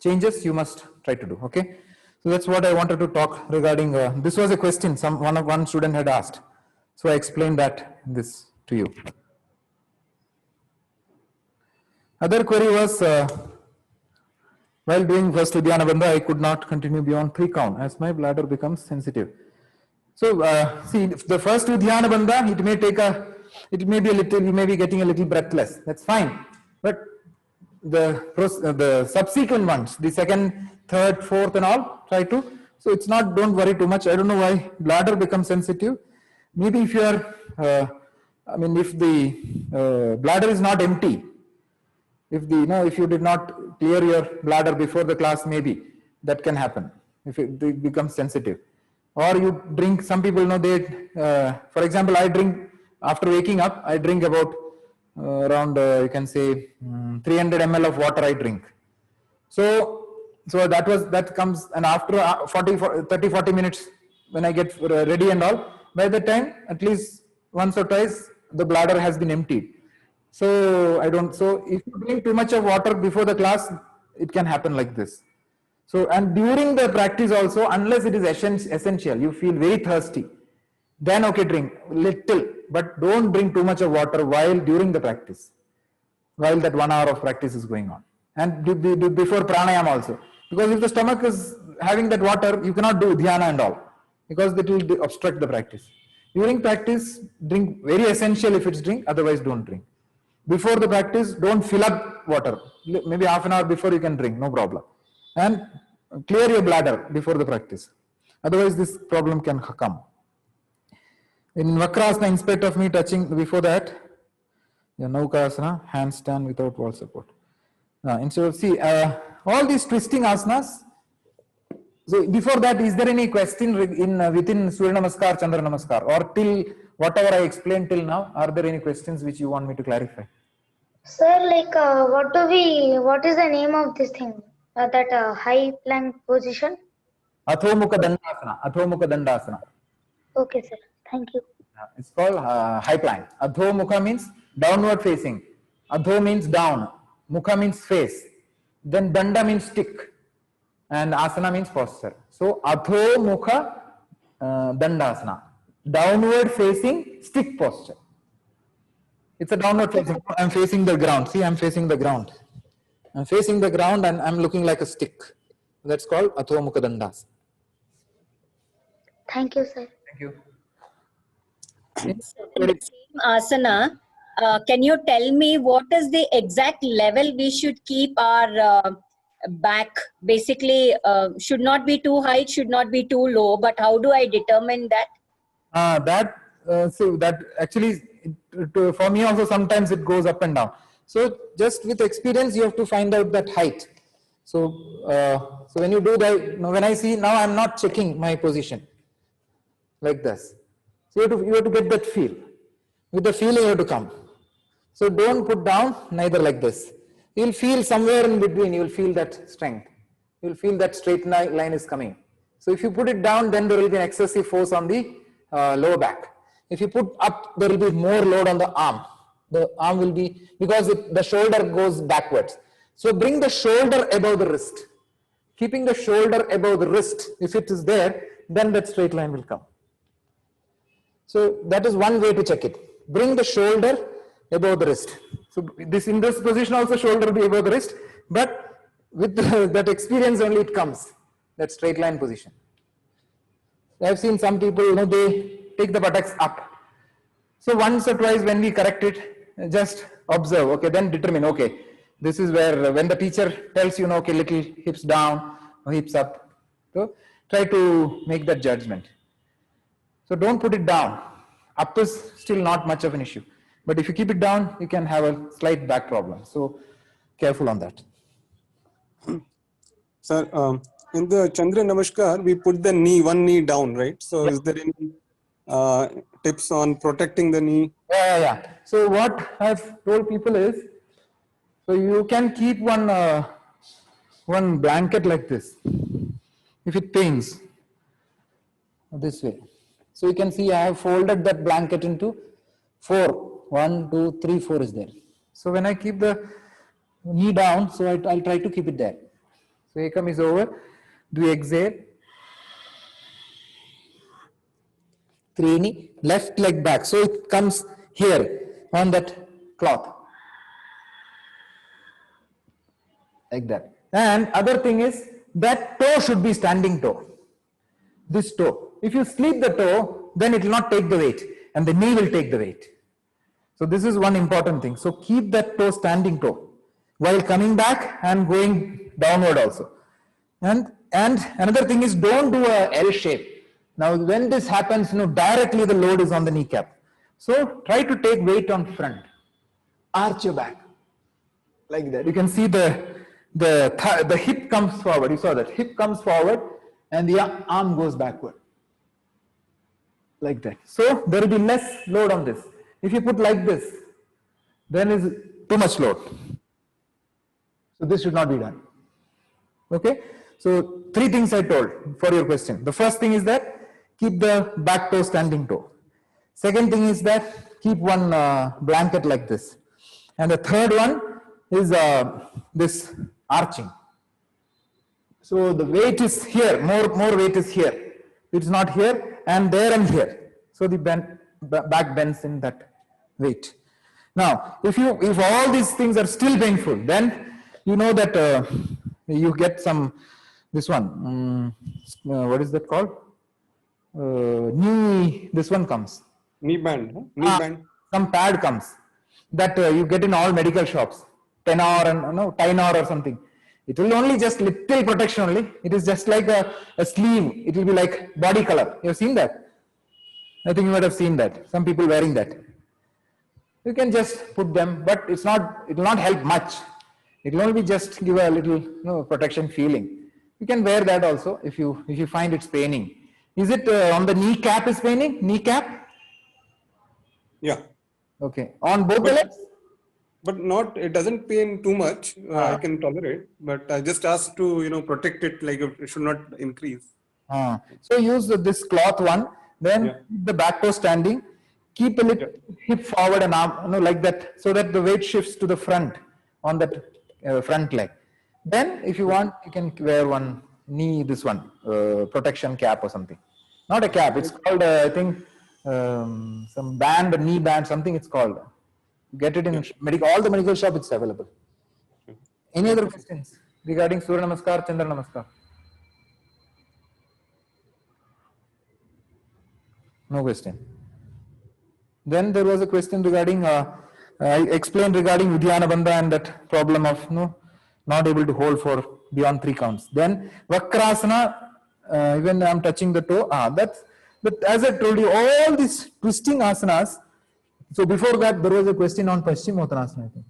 changes you must try to do. Okay, so that's what I wanted to talk regarding. This was a question one student had asked, so I explained this to you. Other query was while doing first Udhyana Bandha, I could not continue beyond 3 count as my bladder becomes sensitive. So see, if the first Udhyana Bandha, it may be a little, you may be getting a little breathless. That's fine, but the subsequent ones, the second, third, fourth, and all, try to. So it's not. Don't worry too much. I don't know why bladder becomes sensitive. Maybe if you are, if the bladder is not empty. If you did not clear your bladder before the class, maybe that can happen if it becomes sensitive. Or you drink, some people know for example, I drink, after waking up, I drink about around, you can say 300 ml of water I drink. So that comes, and after 30-40 minutes when I get ready and all, by the time at least once or twice the bladder has been emptied. So if you drink too much of water before the class, it can happen like this. So, and during the practice also, unless it is essential, you feel very thirsty, then okay, drink little, but don't drink too much of water during the practice, while that 1 hour of practice is going on. And do before pranayama also, because if the stomach is having that water, you cannot do dhyana and all, because that will obstruct the practice. During practice, drink very essential if it's drink, otherwise don't drink. Before the practice, don't fill up water. Maybe half an hour before you can drink, no problem. And clear your bladder before the practice. Otherwise, this problem can come. In Vakrasana, in spite of me touching before that, Naukasana, handstand without wall support. Instead of, all these twisting asanas. So before that, is there any question within Surya Namaskar, Chandra Namaskar, or till whatever I explained till now? Are there any questions which you want me to clarify? Sir, like what is the name of this thing? That high plank position? Adho Mukha Dandasana. Okay, sir. Thank you. It's called high plank. Adho Mukha means downward facing. Adho means down. Mukha means face. Then Danda means stick. And asana means posture. So Adho Mukha Dandasana. Downward facing stick posture. It's a downward facing. I'm facing the ground. See, I'm facing the ground. I'm facing the ground and I'm looking like a stick. That's called Adho Mukha Dandasana. Thank you, sir. Thank you. In the same asana, can you tell me what is the exact level we should keep our back? Basically, should not be too high, should not be too low, but how do I determine that? So that actually, for me also sometimes it goes up and down. So just with experience, you have to find out that height. So when you do that, when I see, now I'm not checking my position like this. So you have to get that feel. With the feeling you have to come. So don't put down, neither like this. You will feel somewhere in between, you will feel that strength. You will feel that straight line is coming. So if you put it down, then there will be an excessive force on the lower back. If you put up, there will be more load on the arm. The arm will be, because the shoulder goes backwards. So bring the shoulder above the wrist. Keeping the shoulder above the wrist, if it is there, then that straight line will come. So that is one way to check it. Bring the shoulder above the wrist. So in this position also shoulder will be above the wrist, but with that experience only it comes, that straight line position. I have seen some people, they take the buttocks up. So once or twice when we correct it, just observe, okay, then determine, okay, this is where when the teacher tells you, okay, little hips down or hips up. So try to make that judgment. So don't put it down. Up is still not much of an issue. But if you keep it down, you can have a slight back problem. So careful on that. Sir, in the Chandra Namaskar, we put the one knee down, right? So is there any tips on protecting the knee? Yeah. So what I've told people is, so you can keep one blanket like this. If it pains, this way. So you can see I have folded that blanket into 4. 1, 2, 3, 4 is there. So when I keep the knee down, so I'll try to keep it there. So Ekam is over. Do exhale. Trini, left leg back, so it comes here on that cloth. Like that. And other thing is, that toe should be standing toe. This toe. If you sleep the toe, then it will not take the weight, and the knee will take the weight. So this is one important thing. So keep that toe standing toe while coming back and going downward also. And another thing is, don't do a L shape. Now when this happens, directly the load is on the kneecap. So try to take weight on front. Arch your back like that. You can see the hip comes forward. You saw that hip comes forward and the arm goes backward like that. So there will be less load on this. If you put like this, then is too much load. So this should not be done. Okay. So 3 things I told for your question. The first thing is that keep the back toe standing toe. Second thing is that keep one blanket like this. And the third one is this arching. So the weight is here, more weight is here. It's not here and there and here. So the back bends in that weight. Now, if all these things are still painful, then you know that you get some, this one, what is that called? Knee, this one comes. Knee band, huh? Knee band. Some pad comes that you get in all medical shops, Tenor and Tynor or something. It will only just little protection only. It is just like a sleeve. It will be like body color. You have seen that? I think you might have seen that. Some people wearing that. You can just put them, but it will not help much. It will only just give a little protection feeling. You can wear that also if you find it's paining. Is it on the kneecap is paining? Kneecap? Yeah. Okay. On both the legs? But it doesn't pain too much. I can tolerate, but I just asked to, protect it, like it should not increase. So use this cloth one, then keep the back toe standing, keep a little hip forward and arm, like that, so that the weight shifts to the front on that front leg. Then if you want, you can wear one knee, this one, protection cap or something. Not a cap, it's called, I think, some band, a knee band, something it's called. Get it in all the medical shop, it's available. Any other questions regarding Surya Namaskar, Chandra Namaskar? No question. Then there was a question regarding, I explained regarding Uddiyana Bandha and that problem of not able to hold for beyond 3 counts. Then Vakrasana, even I am touching the toe, but as I told you, all these twisting asanas. So before that, there was a question on Paschimottanasana, I think.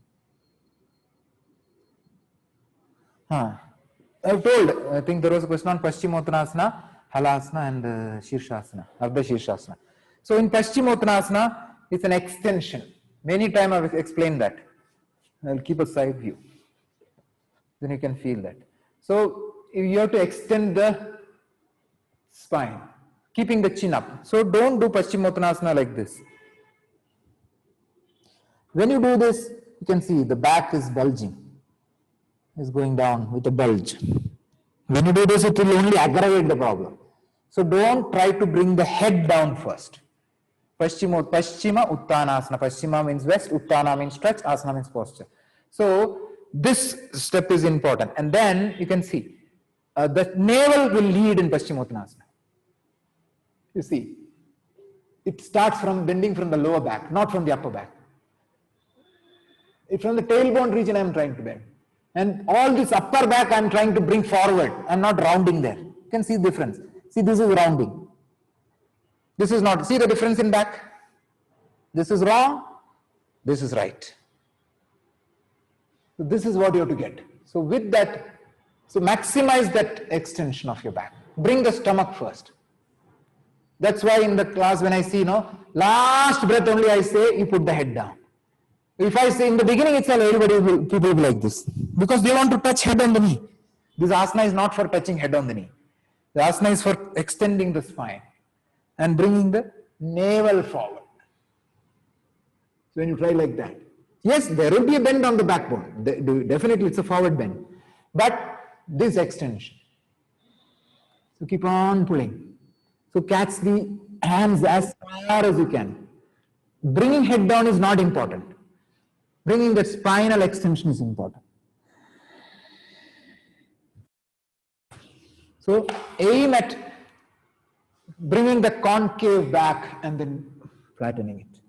I think there was a question on Paschimottanasana, Halasana and Shirshasana, Ardha Shirshasana. So in Paschimottanasana, it's an extension. Many times I've explained that. I'll keep a side view. Then you can feel that. So you have to extend the spine, keeping the chin up. So don't do Paschimottanasana like this. When you do this, you can see the back is bulging. It's going down with a bulge. When you do this, it will only aggravate the problem. So don't try to bring the head down first. Paschima Uttanasana. Paschima means west, Uttana means stretch, Asana means posture. So this step is important. And then you can see the navel will lead in Paschimottanasana. You see, it starts from bending from the lower back, not from the upper back. It's from the tailbone region I am trying to bend. And all this upper back I am trying to bring forward. I am not rounding there. You can see the difference. See, this is rounding. This is not. See the difference in back? This is wrong. This is right. So this is what you have to get. So with that, so maximize that extension of your back. Bring the stomach first. That's why in the class when I see, last breath only I say, you put the head down. If I say in the beginning itself, people will be like this. Because they want to touch head on the knee. This asana is not for touching head on the knee. The asana is for extending the spine and bringing the navel forward. So when you try like that. Yes, there will be a bend on the backbone. Definitely, it's a forward bend. But this extension. So keep on pulling. So catch the hands as far as you can. Bringing head down is not important. Bringing the spinal extension is important. So aim at bringing the concave back and then flattening it.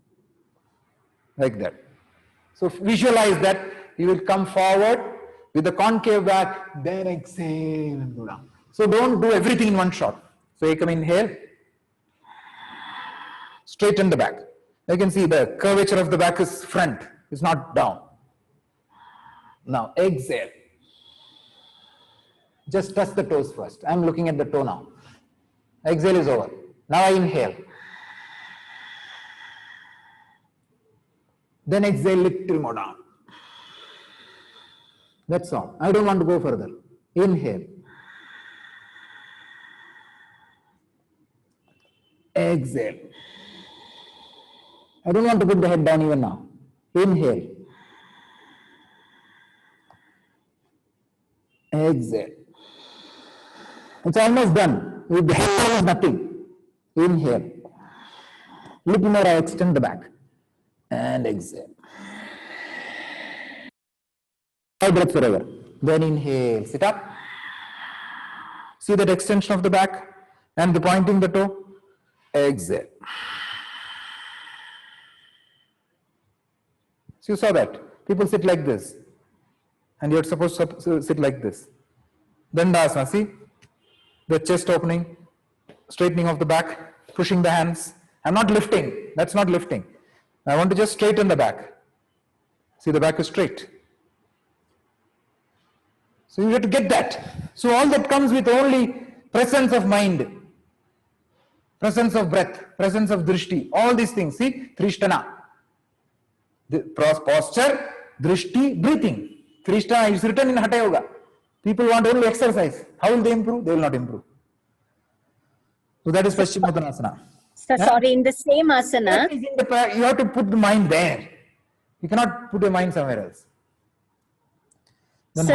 Like that. So visualize that you will come forward with the concave back, then exhale and go down. So don't do everything in one shot. So you come inhale, straighten the back. You can see the curvature of the back is front, it's not down. Now exhale. Just touch the toes first. I'm looking at the toe now. Exhale is over. Now I inhale. Then exhale little more down. That's all. I don't want to go further. Inhale. Exhale. I don't want to put the head down even now. Inhale. Exhale. It's almost done. With the head down is nothing. Inhale. Little more, I extend the back. And exhale. 5 breaths forever. Then inhale, sit up. See that extension of the back and the pointing the toe. Exhale. So you saw that. People sit like this. And you're supposed to sit like this. Dandasana, see? The chest opening, straightening of the back, pushing the hands. I'm not lifting. That's not lifting. I want to just straighten the back. See, the back is straight. So you have to get that. So all that comes with only presence of mind, presence of breath, presence of drishti, all these things. See, Trishtana. The posture, drishti, breathing. Trishtana is written in Hatha Yoga. People want only exercise. How will they improve? They will not improve. So that is Paschimottanasana. So sorry, in the same asana. You have to put the mind there. You cannot put your mind somewhere else. Then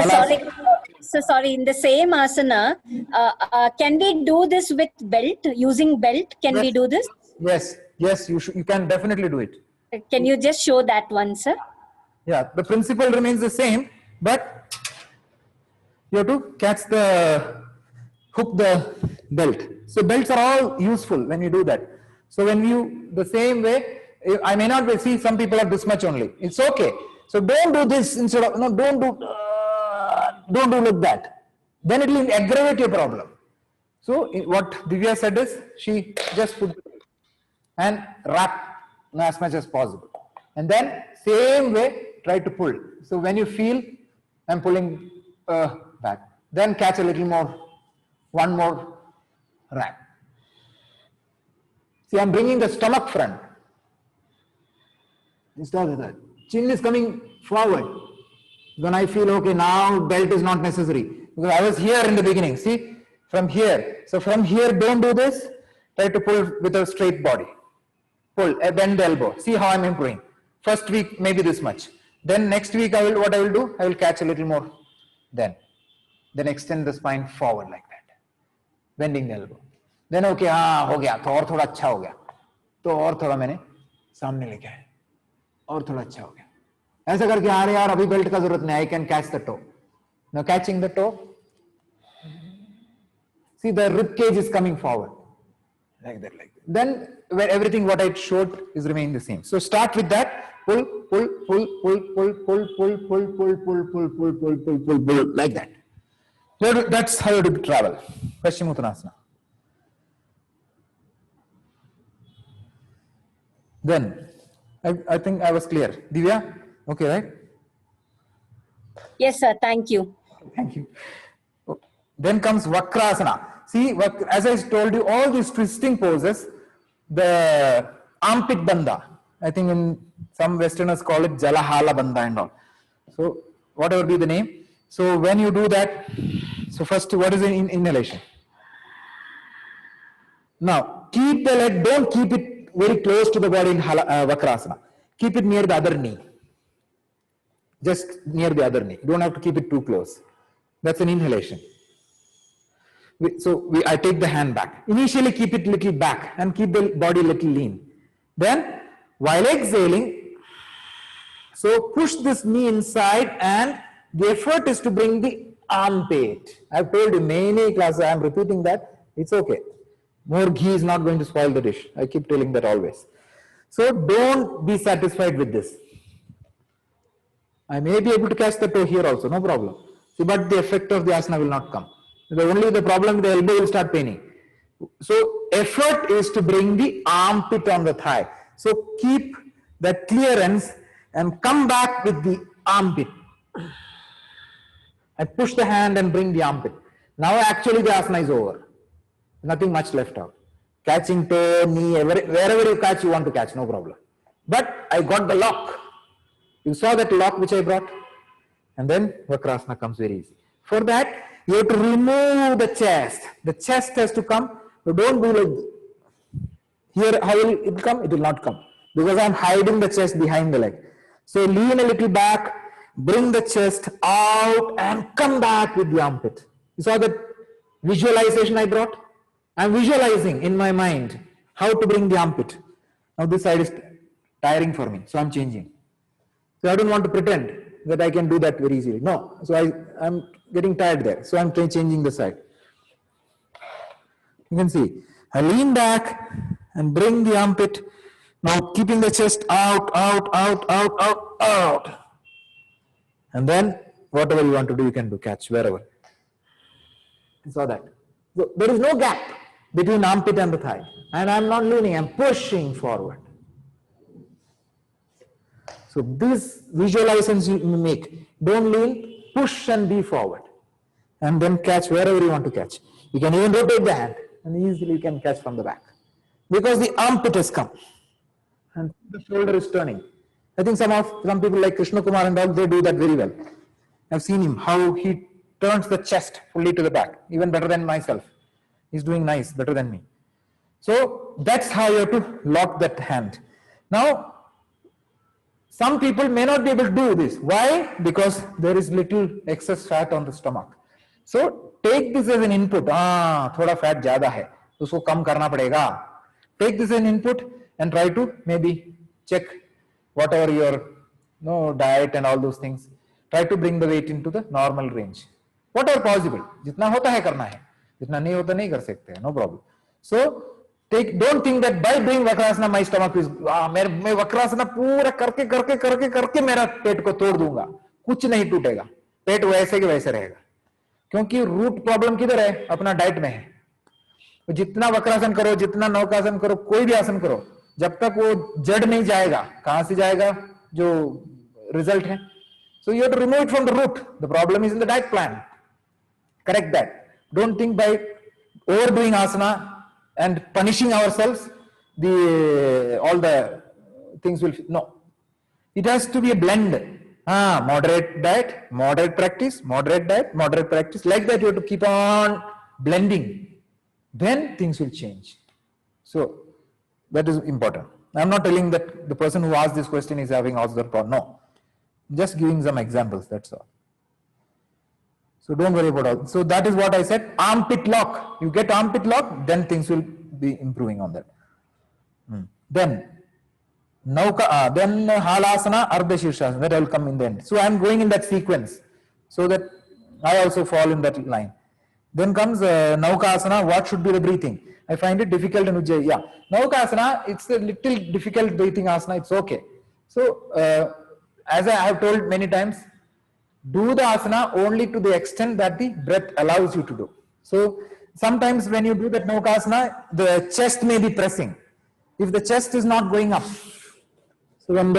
So sorry, in the same asana, can we do this with belt, using belt? Can we do this? Yes, you can definitely do it. Can you just show that one, sir? Yeah, the principle remains the same, but you have to hook the belt. So belts are all useful when you do that. So when you, the same way, I may not see some people have this much only. It's okay. So don't do this instead of, no, don't do like that. Then it will aggravate your problem. So what Divya said is, she just put and wrap as much as possible. And then same way, try to pull. So when you feel I'm pulling back, then catch a little more, one more wrap. See, I'm bringing the stomach front. Instead of that, chin is coming forward. When I feel, okay, now belt is not necessary. Because I was here in the beginning, see, from here. So from here, don't do this. Try to pull with a straight body. Pull, bend the elbow. See how I'm improving. First week, maybe this much. Then next week, what I will do, I will catch a little more. Then extend the spine forward like that. Bending the elbow. Then okay, हो गया, तो और थोड़ा अच्छा हो गया, तो और थोड़ा मैंने सामने लेके आया, और थोड़ा अच्छा हो गया, ऐसा करके अरे यार अभी बेल्ट का जरूरत नहीं, I can catch the toe. Now catching the toe, see the rib cage is coming forward, like that. Then where everything what I showed is remaining the same. So start with that, pull, like that. That's how you do travel. Paschimottanasana. Then, I think I was clear. Divya, okay, right? Yes, sir. Thank you. Thank you. Then comes Vakrasana. See, as I told you, all these twisting poses, the armpit bandha. I think in some Westerners call it Jalahala bandha and all. So, whatever be the name. So, when you do that, so first, what is an inhalation? Now, keep the leg, don't keep it very close to the body in Vakrasana. Keep it near the other knee. just near the other knee. You don't have to keep it too close. That's an inhalation. I take the hand back. Initially keep it little back and keep the body little lean. Then while exhaling, so push this knee inside and the effort is to bring the armpit. I've told you many classes, I'm repeating that. It's okay. More ghee is not going to spoil the dish. I keep telling that always. So don't be satisfied with this. I may be able to catch the toe here also, no problem. See, but the effect of the asana will not come. The problem, the elbow will start paining. So effort is to bring the armpit on the thigh. So keep that clearance and come back with the armpit. I push the hand and bring the armpit. Now actually the asana is over. Nothing much left out. Catching toe, knee, wherever you catch, you want to catch, no problem. But I got the lock. You saw that lock which I brought? And then Vakrasana comes very easy. For that, you have to remove the chest. The chest has to come. So don't do like here. How will it come? It will not come because I am hiding the chest behind the leg. So lean a little back, bring the chest out and come back with the armpit. You saw that visualization I brought? I am visualizing in my mind how to bring the armpit. Now this side is tiring for me, so I am changing. So I don't want to pretend that I can do that very easily. No, so I'm getting tired there. So I'm changing the side. You can see, I lean back and bring the armpit. Now keeping the chest out. And then whatever you want to do, you can do, catch wherever. You saw that. So there is no gap between armpit and the thigh. And I'm not leaning, I'm pushing forward. So these visualizations you make. Don't lean, push and be forward. And then catch wherever you want to catch. You can even rotate the hand and easily you can catch from the back. Because the armpit has come. And the shoulder is turning. I think some people like Krishna Kumar and all, they do that very well. I've seen him, how he turns the chest fully to the back, even better than myself. He's doing nice, better than me. So that's how you have to lock that hand. Now, some people may not be able to do this. Why? Because there is little excess fat on the stomach. So take this as an input. Thoda fat zyada hai, usko kam karna padega. Take this as an input and try to maybe check whatever your diet and all those things. Try to bring the weight into the normal range. Whatever possible. Jitna hota hai karna hai. Jitna nahi hota nahi kar sakte hai. No problem. So don't think that by doing Vakrasana my stomach is मैं Vakrasana पूरा करके मेरा पेट को तोड़ दूंगा. कुछ नहीं टूटेगा. पेट वैसे के वैसे रहेगा. क्योंकि रूट प्रॉब्लम किधर है? अपना डाइट में है. तो जितना वक्रासन करो, जितना नौकासन करो, कोई भी आसन करो, जब तक वो जड़ नहीं जाएगा, कहां से जाएगा जो रिजल्ट है? So you have to remove it from the root. The problem is in the diet plan. Correct that. Don't think by overdoing asana and punishing ourselves, all the things will, no. It has to be a blend. Moderate diet, moderate practice, moderate diet, moderate practice. Like that you have to keep on blending. Then things will change. So that is important. I'm not telling that the person who asked this question is having Osgood problem. No. Just giving some examples, that's all. So don't worry about all. So that is what I said, armpit lock. You get armpit lock, then things will be improving on that. Then Halasana, Ardha Shirshasana, that will come in the end. So I am going in that sequence so that I also fall in that line. Then comes Naukasana, what should be the breathing? I find it difficult in Ujjayi. Yeah, Naukasana, it's a little difficult breathing asana, it's okay. So as I have told many times, do the asana only to the extent that the breath allows you to do. So sometimes when you do that Naukasana, the chest may be pressing. If the chest is not going up, so when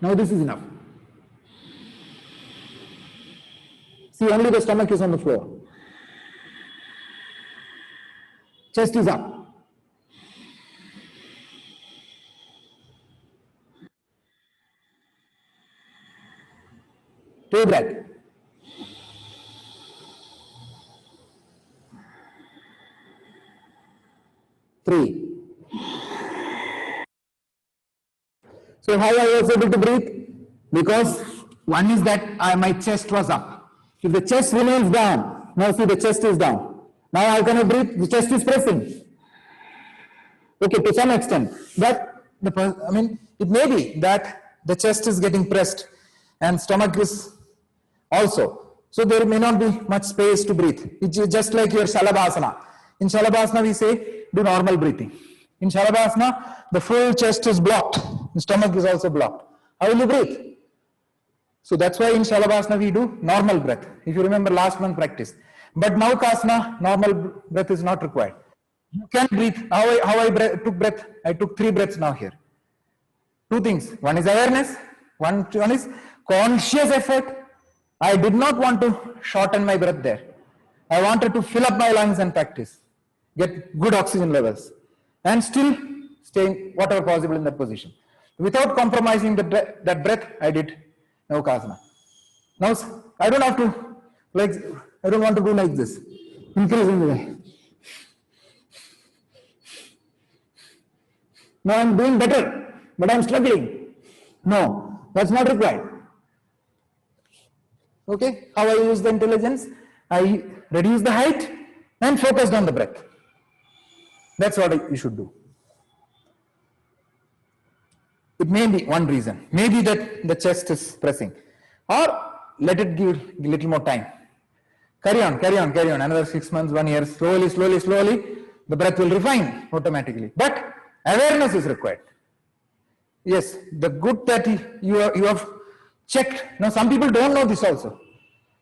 now this is enough. See, only the stomach is on the floor. Chest is up. Take breath. Three. So how I was able to breathe? Because one is that my chest was up. If the chest remains down, now see the chest is down. Now how can I breathe? The chest is pressing. Okay, to some extent. But it may be that the chest is getting pressed and stomach is also. So there may not be much space to breathe. It's just like your Shalabhasana. In Shalabhasana we say do normal breathing. In Shalabhasana the full chest is blocked. The stomach is also blocked. How will you breathe? So that's why in Shalabhasana we do normal breath. If you remember last month practice. But Naukasana, normal breath is not required. You can breathe. How I took breath? I took 3 breaths now here. 2 things. One is awareness. One is conscious effort. I did not want to shorten my breath there. I wanted to fill up my lungs and practice. Get good oxygen levels. And still stay whatever possible in that position. Without compromising that breath, I did Naukasana. Now I don't have to, I don't want to do like this. Increasing the way. Now I'm doing better, but I'm struggling. No, that's not required. Okay, how I use the intelligence? I reduce the height and focused on the breath. That's what you should do. It may be one reason. Maybe that the chest is pressing. Or let it give a little more time. Carry on. Another 6 months, 1 year. Slowly, the breath will refine automatically. But awareness is required. Yes, the good that you have checked. Now some people don't know this also.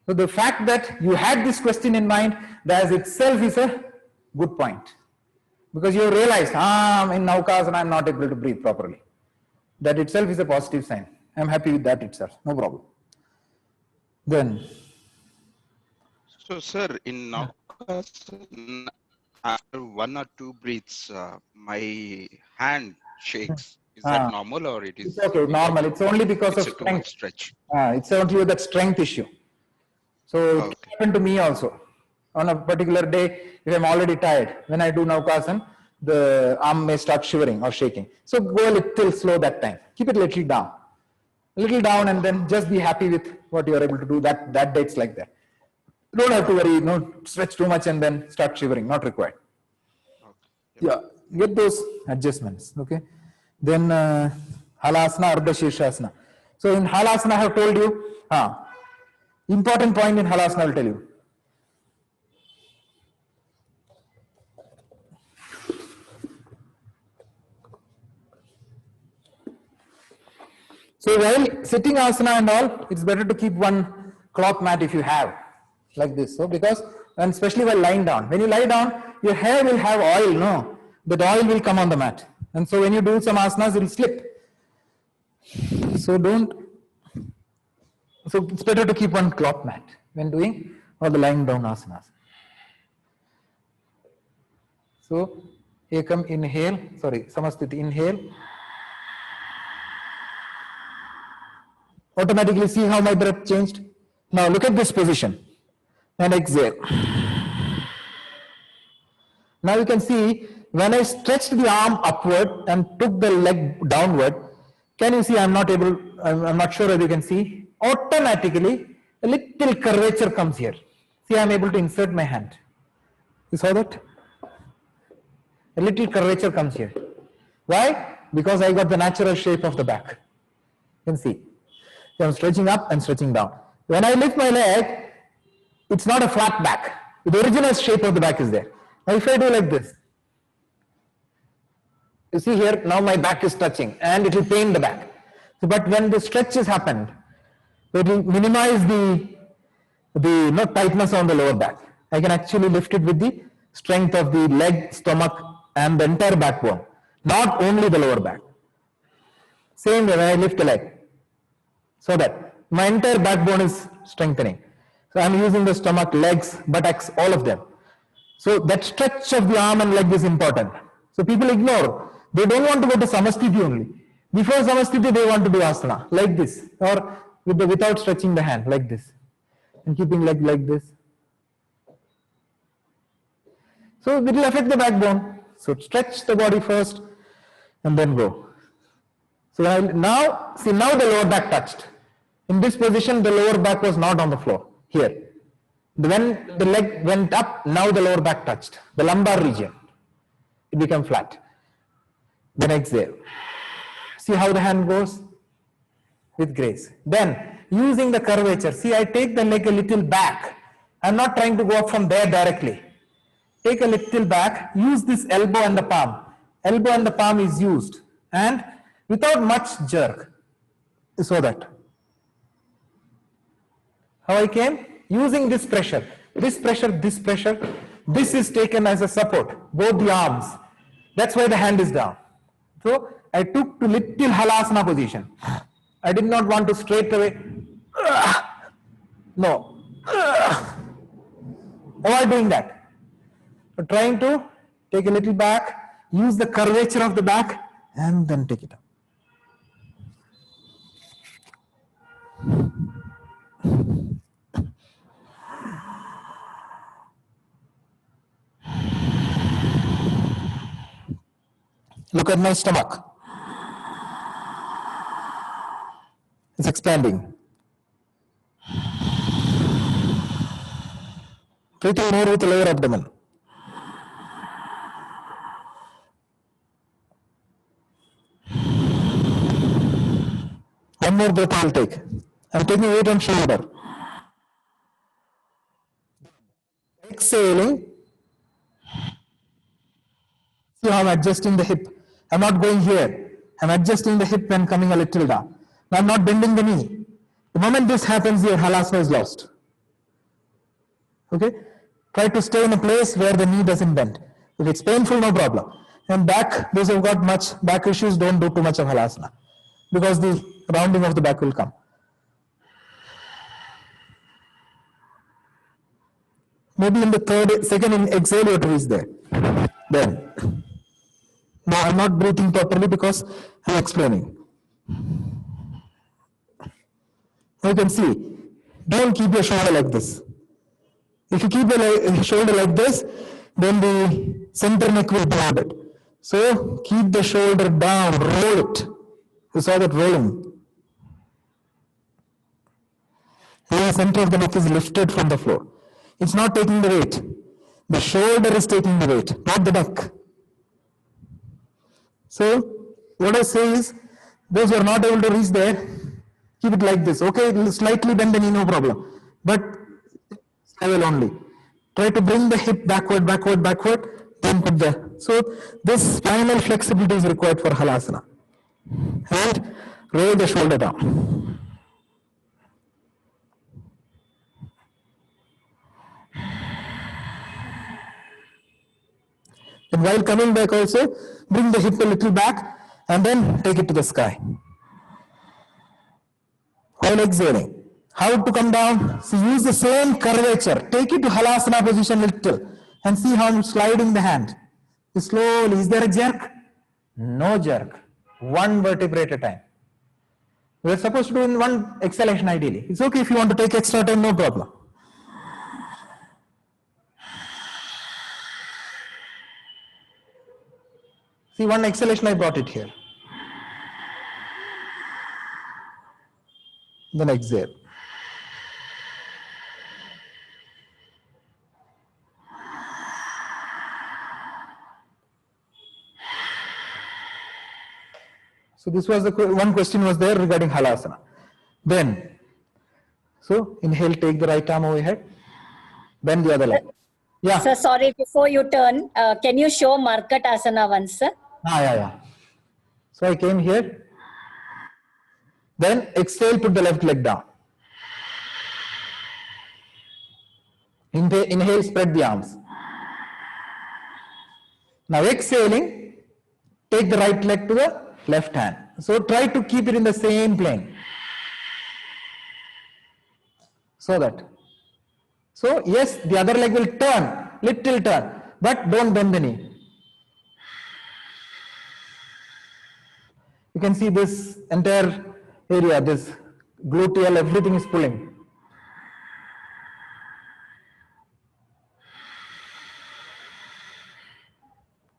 So the fact that you had this question in mind, that itself is a good point. Because you realize, in Naukasana I'm not able to breathe properly. That itself is a positive sign. I'm happy with that itself, no problem. Then. So sir, in Naukasana, after 1 or 2 breaths, my hand shakes. Is that normal or it is? It's okay, normal. It's only because of strength. Stretch. It's only that strength issue. So it happened to me also. On a particular day, if I'm already tired, when I do Naukasana, the arm may start shivering or shaking. So go a little slow that time. Keep it a little down, and then just be happy with what you are able to do. That day it's like that. You don't have to worry, stretch too much and then start shivering. Not required. Okay. Yeah, get those adjustments. Okay. Then Halasana, Ardha Shirshasana. So in Halasana, I have told you. Important point in Halasana, I will tell you. So while sitting asana and all, it's better to keep one cloth mat if you have, like this. So because, and especially while lying down. When you lie down, your hair will have oil, no? That oil will come on the mat. And so when you do some asanas, it will slip. So it's better to keep one cloth mat when doing all the lying down asanas. So, Ekam inhale, Samasthiti inhale. Automatically see how my breath changed. Now look at this position and exhale. Now you can see when I stretched the arm upward and took the leg downward, can you see I'm not sure whether you can see, automatically a little curvature comes here. See, I'm able to insert my hand. You saw that? A little curvature comes here. Why? Because I got the natural shape of the back. You can see. So I'm stretching up and stretching down. When I lift my leg, it's not a flat back. The original shape of the back is there. Now if I do like this, you see here, now my back is touching and it will pain the back. So, but when the stretch has happened, it will minimize the tightness on the lower back. I can actually lift it with the strength of the leg, stomach and the entire backbone, not only the lower back. Same way when I lift the leg, so that my entire backbone is strengthening. So I'm using the stomach, legs, buttocks, all of them. So that stretch of the arm and leg is important. So people ignore. They don't want to go to Samasthiti only. Before Samasthiti, they want to do asana, like this, or without stretching the hand, like this, and keeping leg like this. So it will affect the backbone. So stretch the body first, and then go. So now, see, now the lower back touched. In this position, the lower back was not on the floor, here. When the leg went up, now the lower back touched, the lumbar region. It became flat. Then exhale. See how the hand goes? With grace. Then, using the curvature, see, I take the leg a little back. I'm not trying to go up from there directly. Take a little back, use this elbow and the palm. Elbow and the palm is used, and without much jerk. So that. How I came? Using this pressure. This pressure, this pressure. This is taken as a support, both the arms. That's why the hand is down. So I took to little halasana position. I did not want to straight away. No. Avoid doing that. But trying to take a little back, use the curvature of the back, and then take it up. Look at my stomach. It's expanding. Little more with the lower abdomen. One more breath I'll take. I'm taking weight on shoulder. Exhaling. See how I'm adjusting the hip. I'm not going here. I'm adjusting the hip when coming a little down. Now I'm not bending the knee. The moment this happens, your halasana is lost. Okay? Try to stay in a place where the knee doesn't bend. If it's painful, no problem. And back, those who've got much back issues, don't do too much of halasana, because the rounding of the back will come. Maybe in the second exhale, you have to reach there. Then. No, I'm not breathing properly because I'm explaining. You can see, don't keep your shoulder like this. If you keep the shoulder like this, then the center neck will be rounded. So keep the shoulder down, roll it. You saw that rolling. The center of the neck is lifted from the floor. It's not taking the weight. The shoulder is taking the weight, not the neck. So what I say is, those who are not able to reach there, keep it like this. Okay, slightly bend the knee, no problem. But level only. Try to bring the hip backward, backward, backward, then put the. So this spinal flexibility is required for halasana. And roll the shoulder down. And while coming back also, bring the hip a little back and then take it to the sky. While exhaling. How to come down? So use the same curvature. Take it to halasana position little and see how I'm sliding the hand. Slowly. Is there a jerk? No jerk. One vertebrae at a time. We're supposed to do in one exhalation ideally. It's okay if you want to take extra time, no problem. See, one exhalation I brought it here. Then exhale. So this was the one question was there regarding halasana. Then, so inhale, take the right arm overhead, bend the other leg. Yeah. Sir, sorry, before you turn, can you show Markatasana once, sir? Yeah. So I came here. Then exhale, put the left leg down. Inhale, spread the arms. Now exhaling, take the right leg to the left hand. So try to keep it in the same plane. So that. So yes, the other leg will turn, little turn, but don't bend the knee. You can see this entire area, this gluteal, everything is pulling.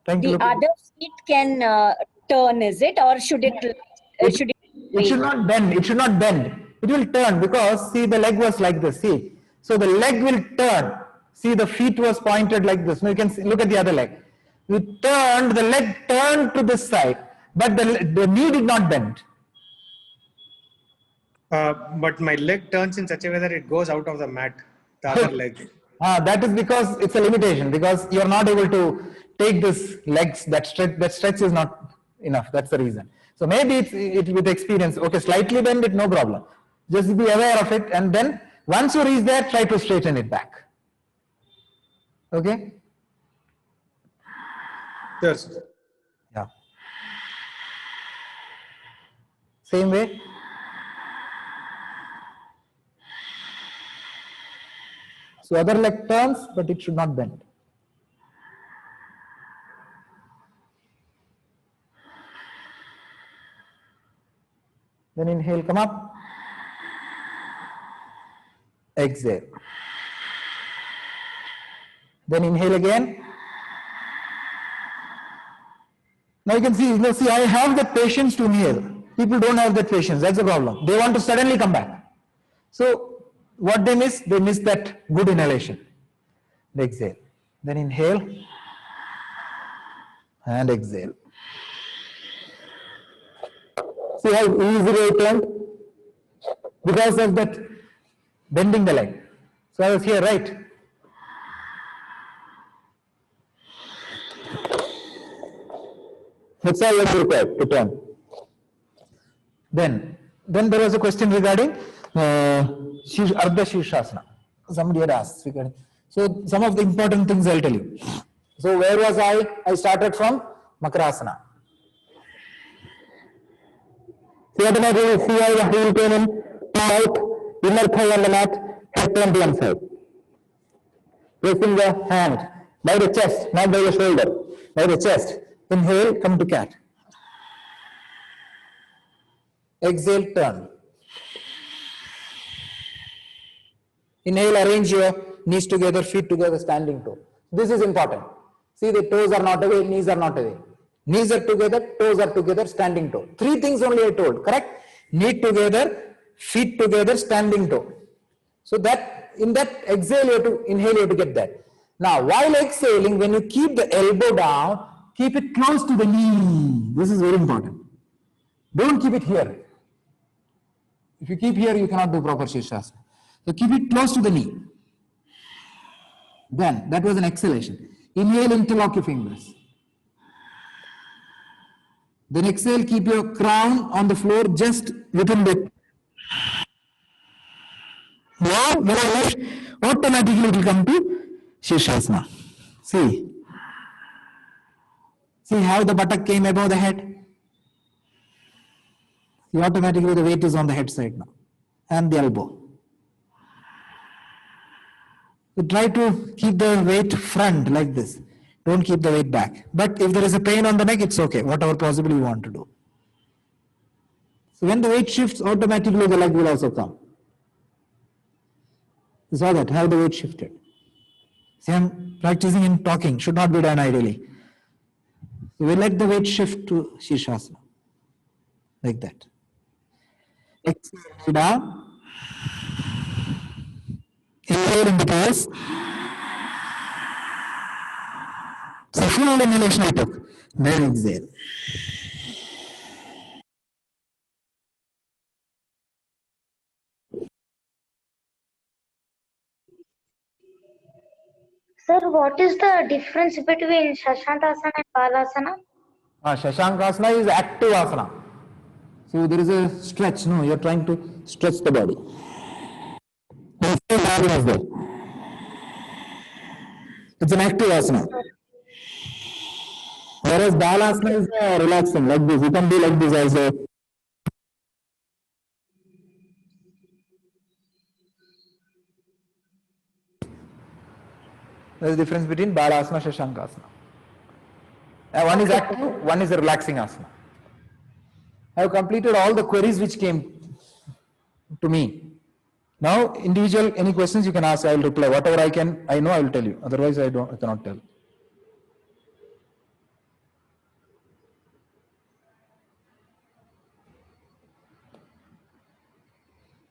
The other feet can turn, is it? Or should it should It should not bend. It should not bend. It will turn because see the leg was like this. See, so the leg will turn. See the feet was pointed like this. Now you can see, look at the other leg. We turned the leg turned to this side, but the knee did not bend. But my leg turns in such a way that it goes out of the mat, the other leg. That is because it's a limitation because you are not able to take this legs that stretch is not enough. That's the reason. So maybe it with experience. Okay, slightly bend it, no problem. Just be aware of it, and then once you reach there, try to straighten it back. Okay. Yes. Yeah. Same way. So other leg turns, but it should not bend. Then inhale, come up. Exhale. Then inhale again. Now you can see, I have the patience to inhale. People don't have that patience. That's the problem. They want to suddenly come back. So what they miss that good inhalation. Exhale. Then inhale and exhale. See how easily I turned? Because of that bending the leg. So I was here, right? That's all was required to turn. Then there was a question regarding Ardha Shirshasana. Somebody had asked regarding. So some of the important things I'll tell you. So where was I? I started from Makarasana. See automatically see how the heel came in, out, inner thigh on the mat, head turned to one side. Placing the hand by the chest, not by the shoulder, by the chest. Inhale, come to cat. Exhale, turn. Inhale, arrange your knees together, feet together, standing toe. This is important. See, the toes are not away, knees are not away. Knees are together, toes are together, standing toe. Three things only I told, correct? Knee together, feet together, standing toe. So that in that exhale, you have to inhale, you have to get that. Now, while exhaling, when you keep the elbow down, keep it close to the knee. This is very important. Don't keep it here. If you keep here, you cannot do proper Shirshasana. So keep it close to the knee. Then, that was an exhalation. Inhale, interlock your fingers. Then exhale, keep your crown on the floor just within the. Now, when I lift, automatically it will come to Shirshasana. See how the buttock came above the head? See, automatically the weight is on the head side now. And the elbow. So try to keep the weight front like this. Don't keep the weight back. But if there is a pain on the neck, it's okay. Whatever possible you want to do. So when the weight shifts, automatically the leg will also come. You saw that, how the weight shifted. See, I'm practicing in talking. Should not be done ideally. So we let the weight shift to Shirshasana. Like that. Exhale down. Inhale in the pause. So full inhalation I took. Then exhale. Sir, what is the difference between Shashantasana and Balasana? Shashankasana is active asana. So there is a stretch. No, you are trying to stretch the body. It's an active asana. Whereas Balasana is relaxing, like this. You can do like this also. There is a difference between Balasana and Shashankasana. One is active, one is a relaxing asana. I have completed all the queries which came to me. Now, individual, any questions you can ask, I will reply. Whatever I know, I will tell you. Otherwise, I cannot tell.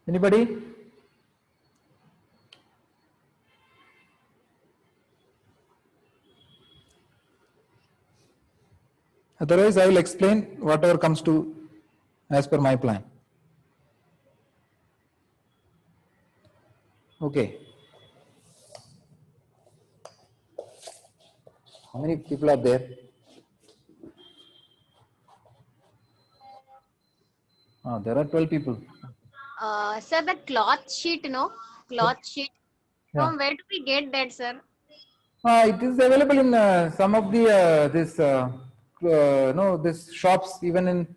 Anybody? Otherwise, I will explain whatever comes to as per my plan. Okay. How many people are there? There are 12 people. Sir, the cloth sheet, no? Cloth sheet. Yeah. From where do we get that, sir? It is available in some of the this shops, even in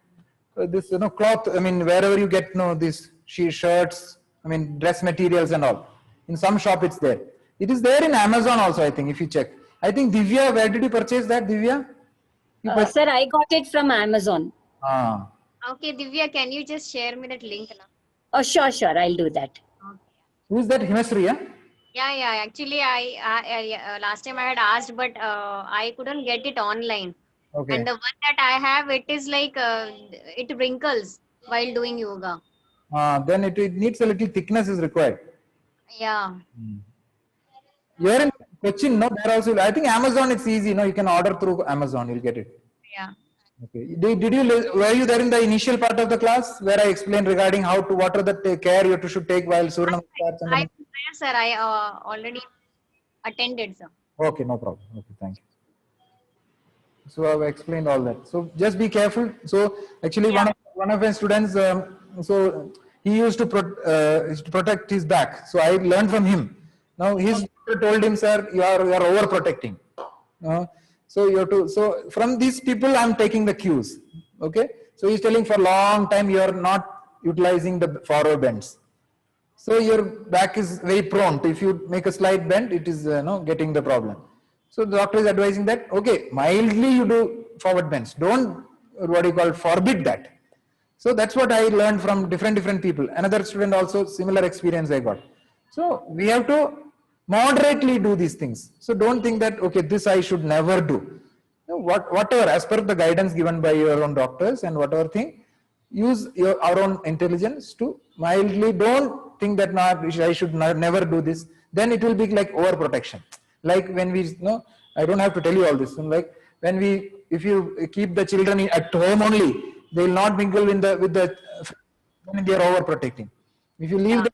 this cloth. I mean, wherever you get these shirts. I mean, dress materials and all. In some shop, it's there. It is there in Amazon also. I think if you check. I think Divya, where did you purchase that, Divya? Sir, I got it from Amazon. Okay, Divya, can you just share me that link now? Oh, sure, I'll do that. Who is that? Himasri, yeah? Yeah. Actually, I last time I had asked, but I couldn't get it online. Okay. And the one that I have, it is like it wrinkles while doing yoga. Then it needs a little thickness is required. Yeah. You are in Cochin, no? There also, I think Amazon, it's easy, no? You can order through Amazon, you'll get it. Yeah. Okay. Were you there in the initial part of the class where I explained regarding what are the care you should take while Surya Namaskar? Sir, I already attended, sir. Okay, no problem. Okay, thank you. So I've explained all that. So just be careful. So actually, one of my students, so he used to protect his back. So I learned from him. Now his doctor told him, sir, you are overprotecting. So you have to. So from these people, I'm taking the cues. Okay. So he's telling for a long time you are not utilizing the forward bends. So your back is very prone to, if you make a slight bend, it is getting the problem. So the doctor is advising that, okay, mildly you do forward bends. Don't, forbid that. So that's what I learned from different people. Another student also, similar experience I got. So we have to moderately do these things. So don't think that, okay, this I should never do. Whatever, as per the guidance given by your own doctors and whatever thing, use our own intelligence to mildly, don't think that I should never do this. Then it will be like overprotection. Like when I don't have to tell you all this. Like if you keep the children at home only, they will not mingle when they are overprotecting. If you leave them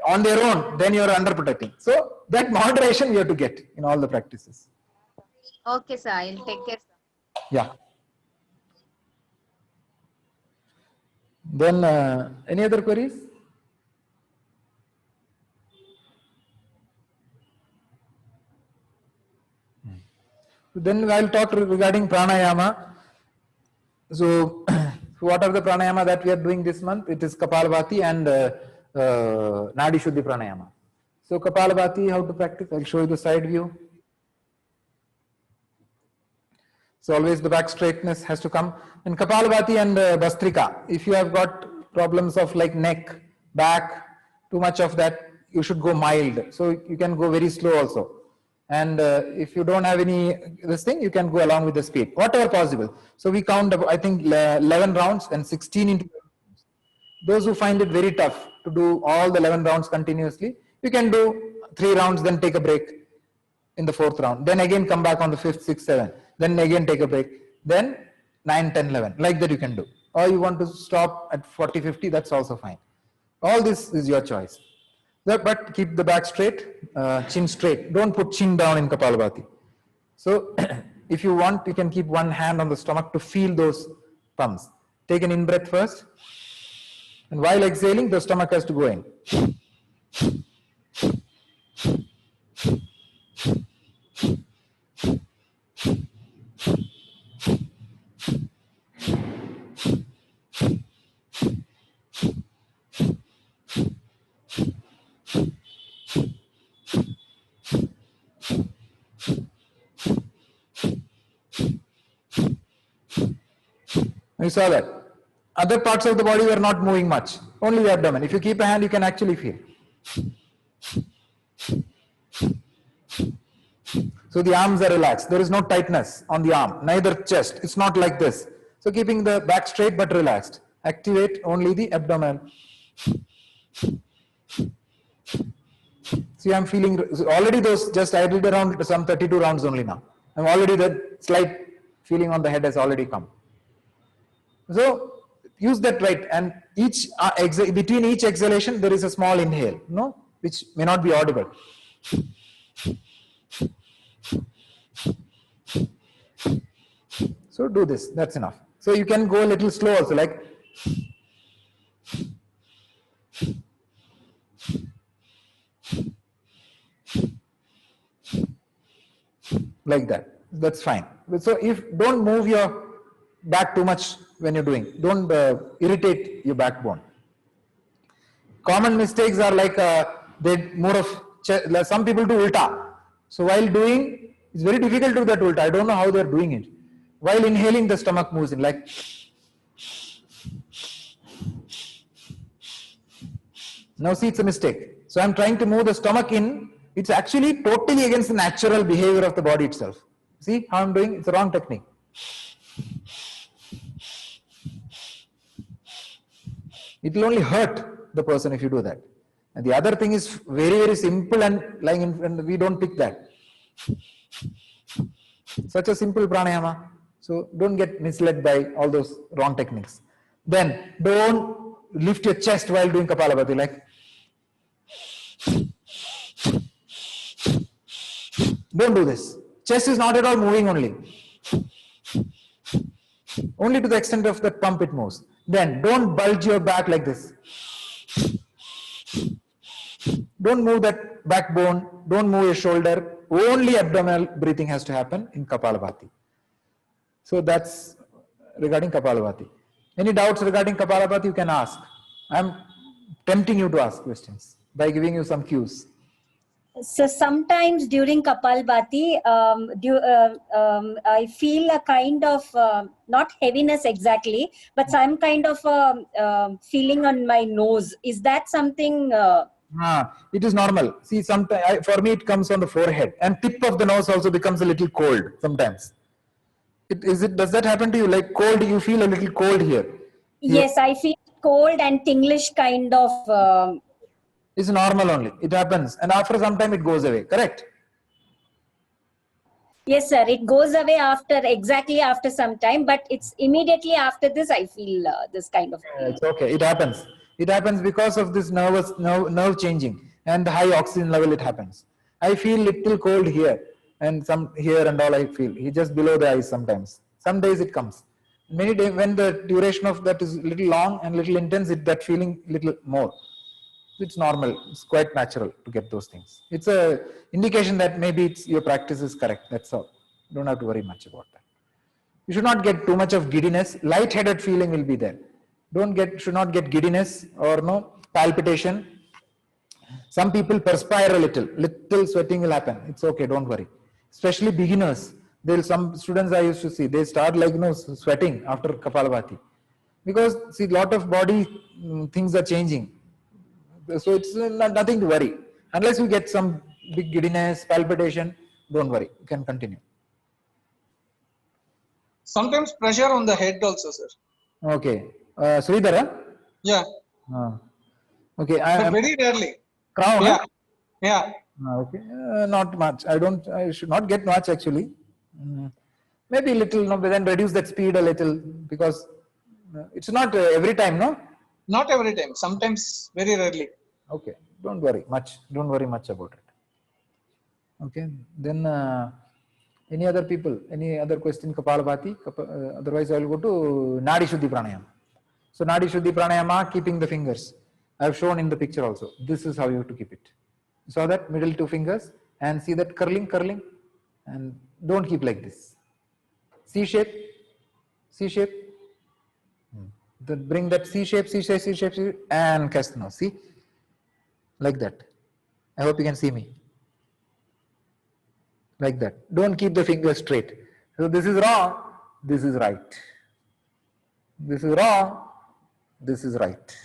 on their own, then you are underprotecting. So that moderation you have to get in all the practices. Okay, sir. I'll take care, sir. Yeah. Then any other queries? Then I'll talk regarding pranayama. So what are the pranayama that we are doing this month? It is Kapalabhati and Nadi Shuddhi pranayama. So Kapalabhati, how to practice? I'll show you the side view. So always the back straightness has to come. And Kapalabhati and Bhastrika, if you have got problems of like neck, back, too much of that, you should go mild. So you can go very slow also. And if you don't have any this thing, you can go along with the speed, whatever possible. So we count, I think 11 rounds and 16 into those who find it very tough to do all the 11 rounds continuously, you can do 3 rounds, then take a break in the 4th round, then again come back on the 5th, 6th, 7th, then again take a break, then 9, 10, 11, like that you can do. Or you want to stop at 40, 50, that's also fine. All this is your choice. But keep the back straight, chin straight. Don't put chin down in Kapalabhati. So if you want, you can keep one hand on the stomach to feel those thumbs. Take an in-breath first. And while exhaling, the stomach has to go in. You saw that. Other parts of the body were not moving much, only the abdomen. If you keep a hand, you can actually feel. So the arms are relaxed. There is no tightness on the arm, neither chest. It's not like this. So keeping the back straight but relaxed. Activate only the abdomen. See, I'm feeling already those, just I did around some 32 rounds only now. I'm already, the slight feeling on the head has already come. So use that, right, and each between each exhalation there is a small inhale, no, which may not be audible. So do this, that's enough. So you can go a little slow also, like that. That's fine. So if don't move your back too much when you're doing, don't irritate your backbone. Common mistakes are like they more of some people do ulta. So while doing, it's very difficult to do that ulta. I don't know how they're doing it. While inhaling, the stomach moves in like. Now see, it's a mistake. So I'm trying to move the stomach in. It's actually totally against the natural behavior of the body itself. See how I'm doing? It's a wrong technique. It will only hurt the person if you do that. And the other thing is very, very simple and lying in, and we don't pick that. Such a simple pranayama. So don't get misled by all those wrong techniques. Then don't lift your chest while doing Kapalabhati, like. Don't do this. Chest is not at all moving only. Only to the extent of that pump it moves. Then don't bulge your back like this. Don't move that backbone. Don't move your shoulder. Only abdominal breathing has to happen in Kapalabhati. So that's regarding Kapalabhati. Any doubts regarding Kapalabhati you can ask. I'm tempting you to ask questions by giving you some cues. So sometimes during Kapalbhati, I feel a kind of, not heaviness exactly, but some kind of feeling on my nose. Is that something? It is normal. See, sometimes for me it comes on the forehead, and tip of the nose also becomes a little cold sometimes. Does that happen to you? Like cold, you feel a little cold here? Yes, I feel cold and tinglish kind of. It's normal only. It happens, and after some time it goes away. Correct? Yes, sir. It goes away exactly after some time, but it's immediately after this I feel this kind of. It's okay. It happens. It happens because of this nerve changing and the high oxygen level. It happens. I feel little cold here and some here and all. I feel just below the eyes sometimes. Some days it comes. Many days when the duration of that is little long and little intense, that feeling little more. It's normal. It's quite natural to get those things. It's a indication that maybe your practice is correct. That's all. You don't have to worry much about that. You should not get too much of giddiness. Light-headed feeling will be there. Should not get giddiness or no palpitation. Some people perspire a little sweating will happen. It's okay. Don't worry. Especially beginners. Some students I used to see, they start like sweating after Kapalabhati because see, lot of body things are changing. So it's nothing to worry. Unless you get some big giddiness, palpitation, don't worry. You can continue. Sometimes pressure on the head also, sir. Okay. Sridhara? Yeah. Okay. But very rarely. Crown? Yeah. Huh? Yeah. Okay. Not much. I should not get much actually. Maybe a little, but then reduce that speed a little because it's not every time, no? Not every time. Sometimes very rarely. Okay. Don't worry much. Don't worry much about it. Okay. Then any other people? Any other question? Kapalabhati? Otherwise, I will go to Nadi Shuddhi Pranayama. So Nadi Shuddhi Pranayama, keeping the fingers. I have shown in the picture also. This is how you have to keep it. You saw that middle two fingers and see that curling, and don't keep like this. C shape, C shape. Then bring that C shape, and cast now. See, like that. I hope you can see me. Like that. Don't keep the finger straight. So this is wrong. This is right. This is wrong. This is right.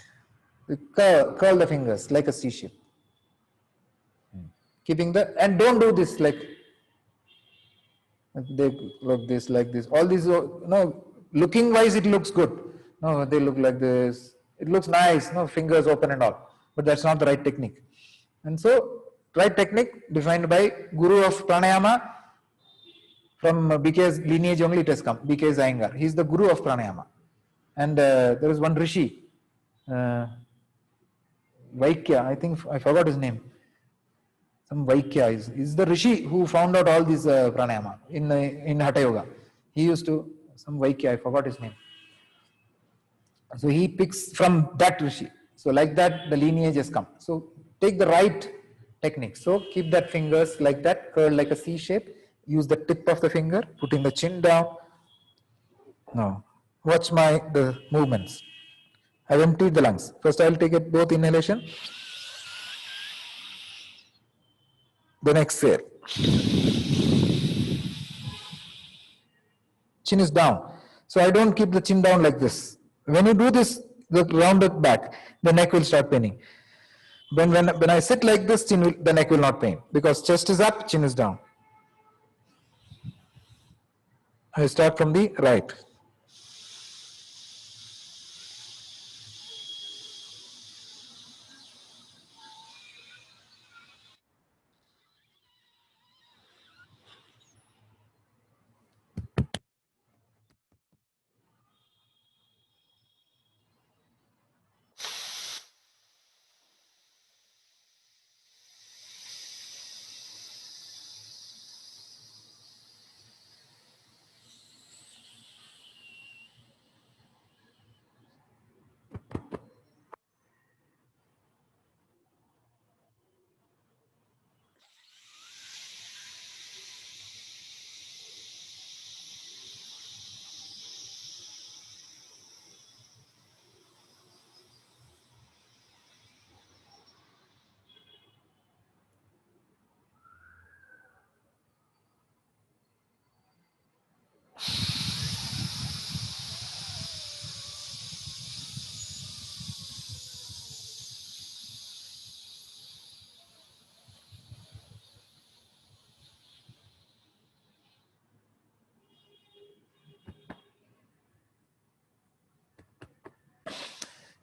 Curl the fingers like a C shape. Keeping and don't do this like they look this like this. All these, no, looking wise it looks good. No, they look like this. It looks nice. No, fingers open and all. but that's not the right technique. And so, right technique defined by Guru of Pranayama, from BK's lineage only it has come, BK Iyengar. He is the Guru of Pranayama. And there is one Rishi, Vaikya, I think, I forgot his name. Some Vaikya is the Rishi who found out all these pranayama in Hatha Yoga. He used to, some Vaikya, I forgot his name. So he picks from that Rishi. So like that, the lineage has come. So take the right technique. So keep that fingers like that, curl like a C shape. Use the tip of the finger, putting the chin down. Now, watch the movements. I've emptied the lungs. First I'll take it both inhalation. Then exhale. Chin is down. So I don't keep the chin down like this. When you do this, the rounded back, the neck will start paining. When I sit like this, the neck will not pain, because chest is up, chin is down. I start from the right.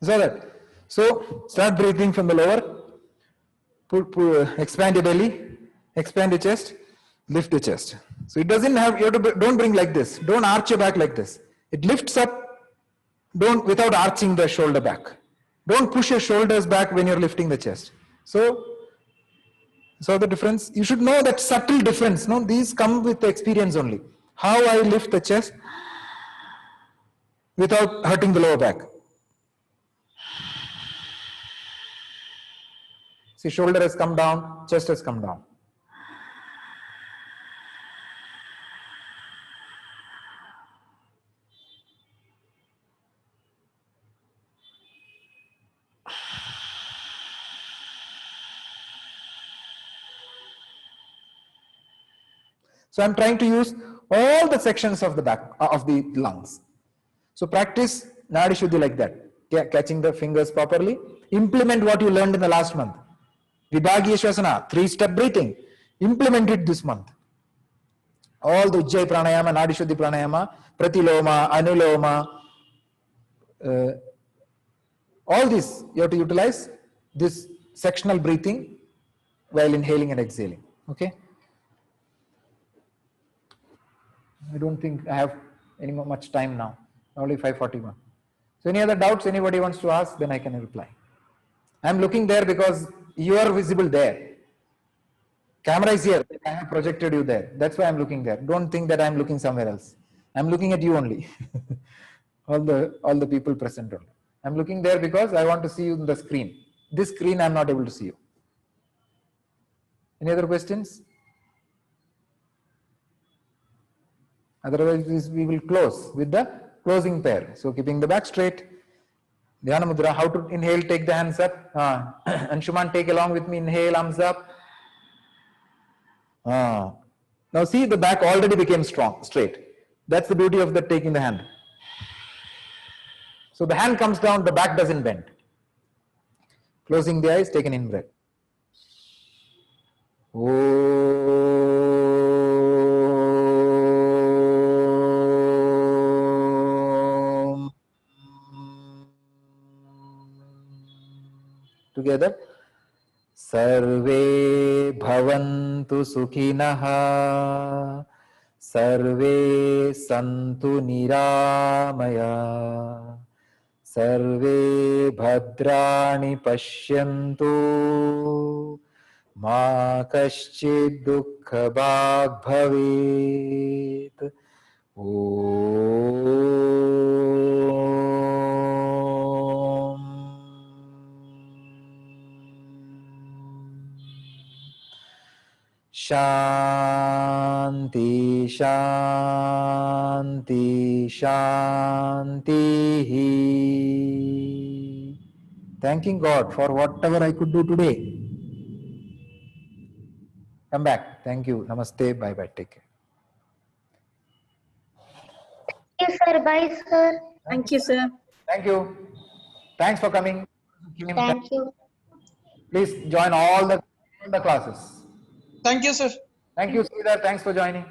So that. So start breathing from the lower. Expand your belly, expand your chest, lift your chest. So it doesn't have, you have to, don't bring like this. Don't arch your back like this. It lifts up, don't, without arching the shoulder back. Don't push your shoulders back when you're lifting the chest. So the difference, you should know that subtle difference. No, these come with the experience only. How I lift the chest without hurting the lower back. See, shoulder has come down, chest has come down. So I'm trying to use all the sections of the back, of the lungs. So practice Nadi Shuddhi like that, catching the fingers properly. Implement what you learned in the last month. Vibhagiya Shvasana, 3-step breathing. Implement it this month. All the Ujjayi Pranayama, Nadi Shuddhi Pranayama, Pratiloma, Anuloma, all this you have to utilize this sectional breathing while inhaling and exhaling. Okay. I don't think I have any much time now. Only 5:41. So any other doubts anybody wants to ask, then I can reply. I'm looking there because you are visible there. Camera is here. I have projected you there. That's why I'm looking there. Don't think that I'm looking somewhere else. I'm looking at you only. all the people present only. I'm looking there because I want to see you in the screen. This screen I'm not able to see you. Any other questions? Otherwise, we will close with the closing pair. So keeping the back straight. Dhyana Mudra, how to inhale, take the hands up. Anshuman, take along with me, inhale, arms up. Now see, the back already became straight. That's the beauty of the taking the hand. So the hand comes down, the back doesn't bend. Closing the eyes, take an in breath. To together. Sarve bhavantu sukhinah, sarve santu niramaya, sarve bhadrani pashyantu, ma kaschid dukkha bhag bhavet. Om. Shanti, Shanti, Shanti. Thanking God for whatever I could do today. Come back. Thank you. Namaste. Bye bye. Take care. Yes, sir. Bye, sir. Thank you, sir. Thank you. Thanks for coming. Thank you. Please join all the classes. Thank you, sir. Thank you, Sridhar. Thanks for joining.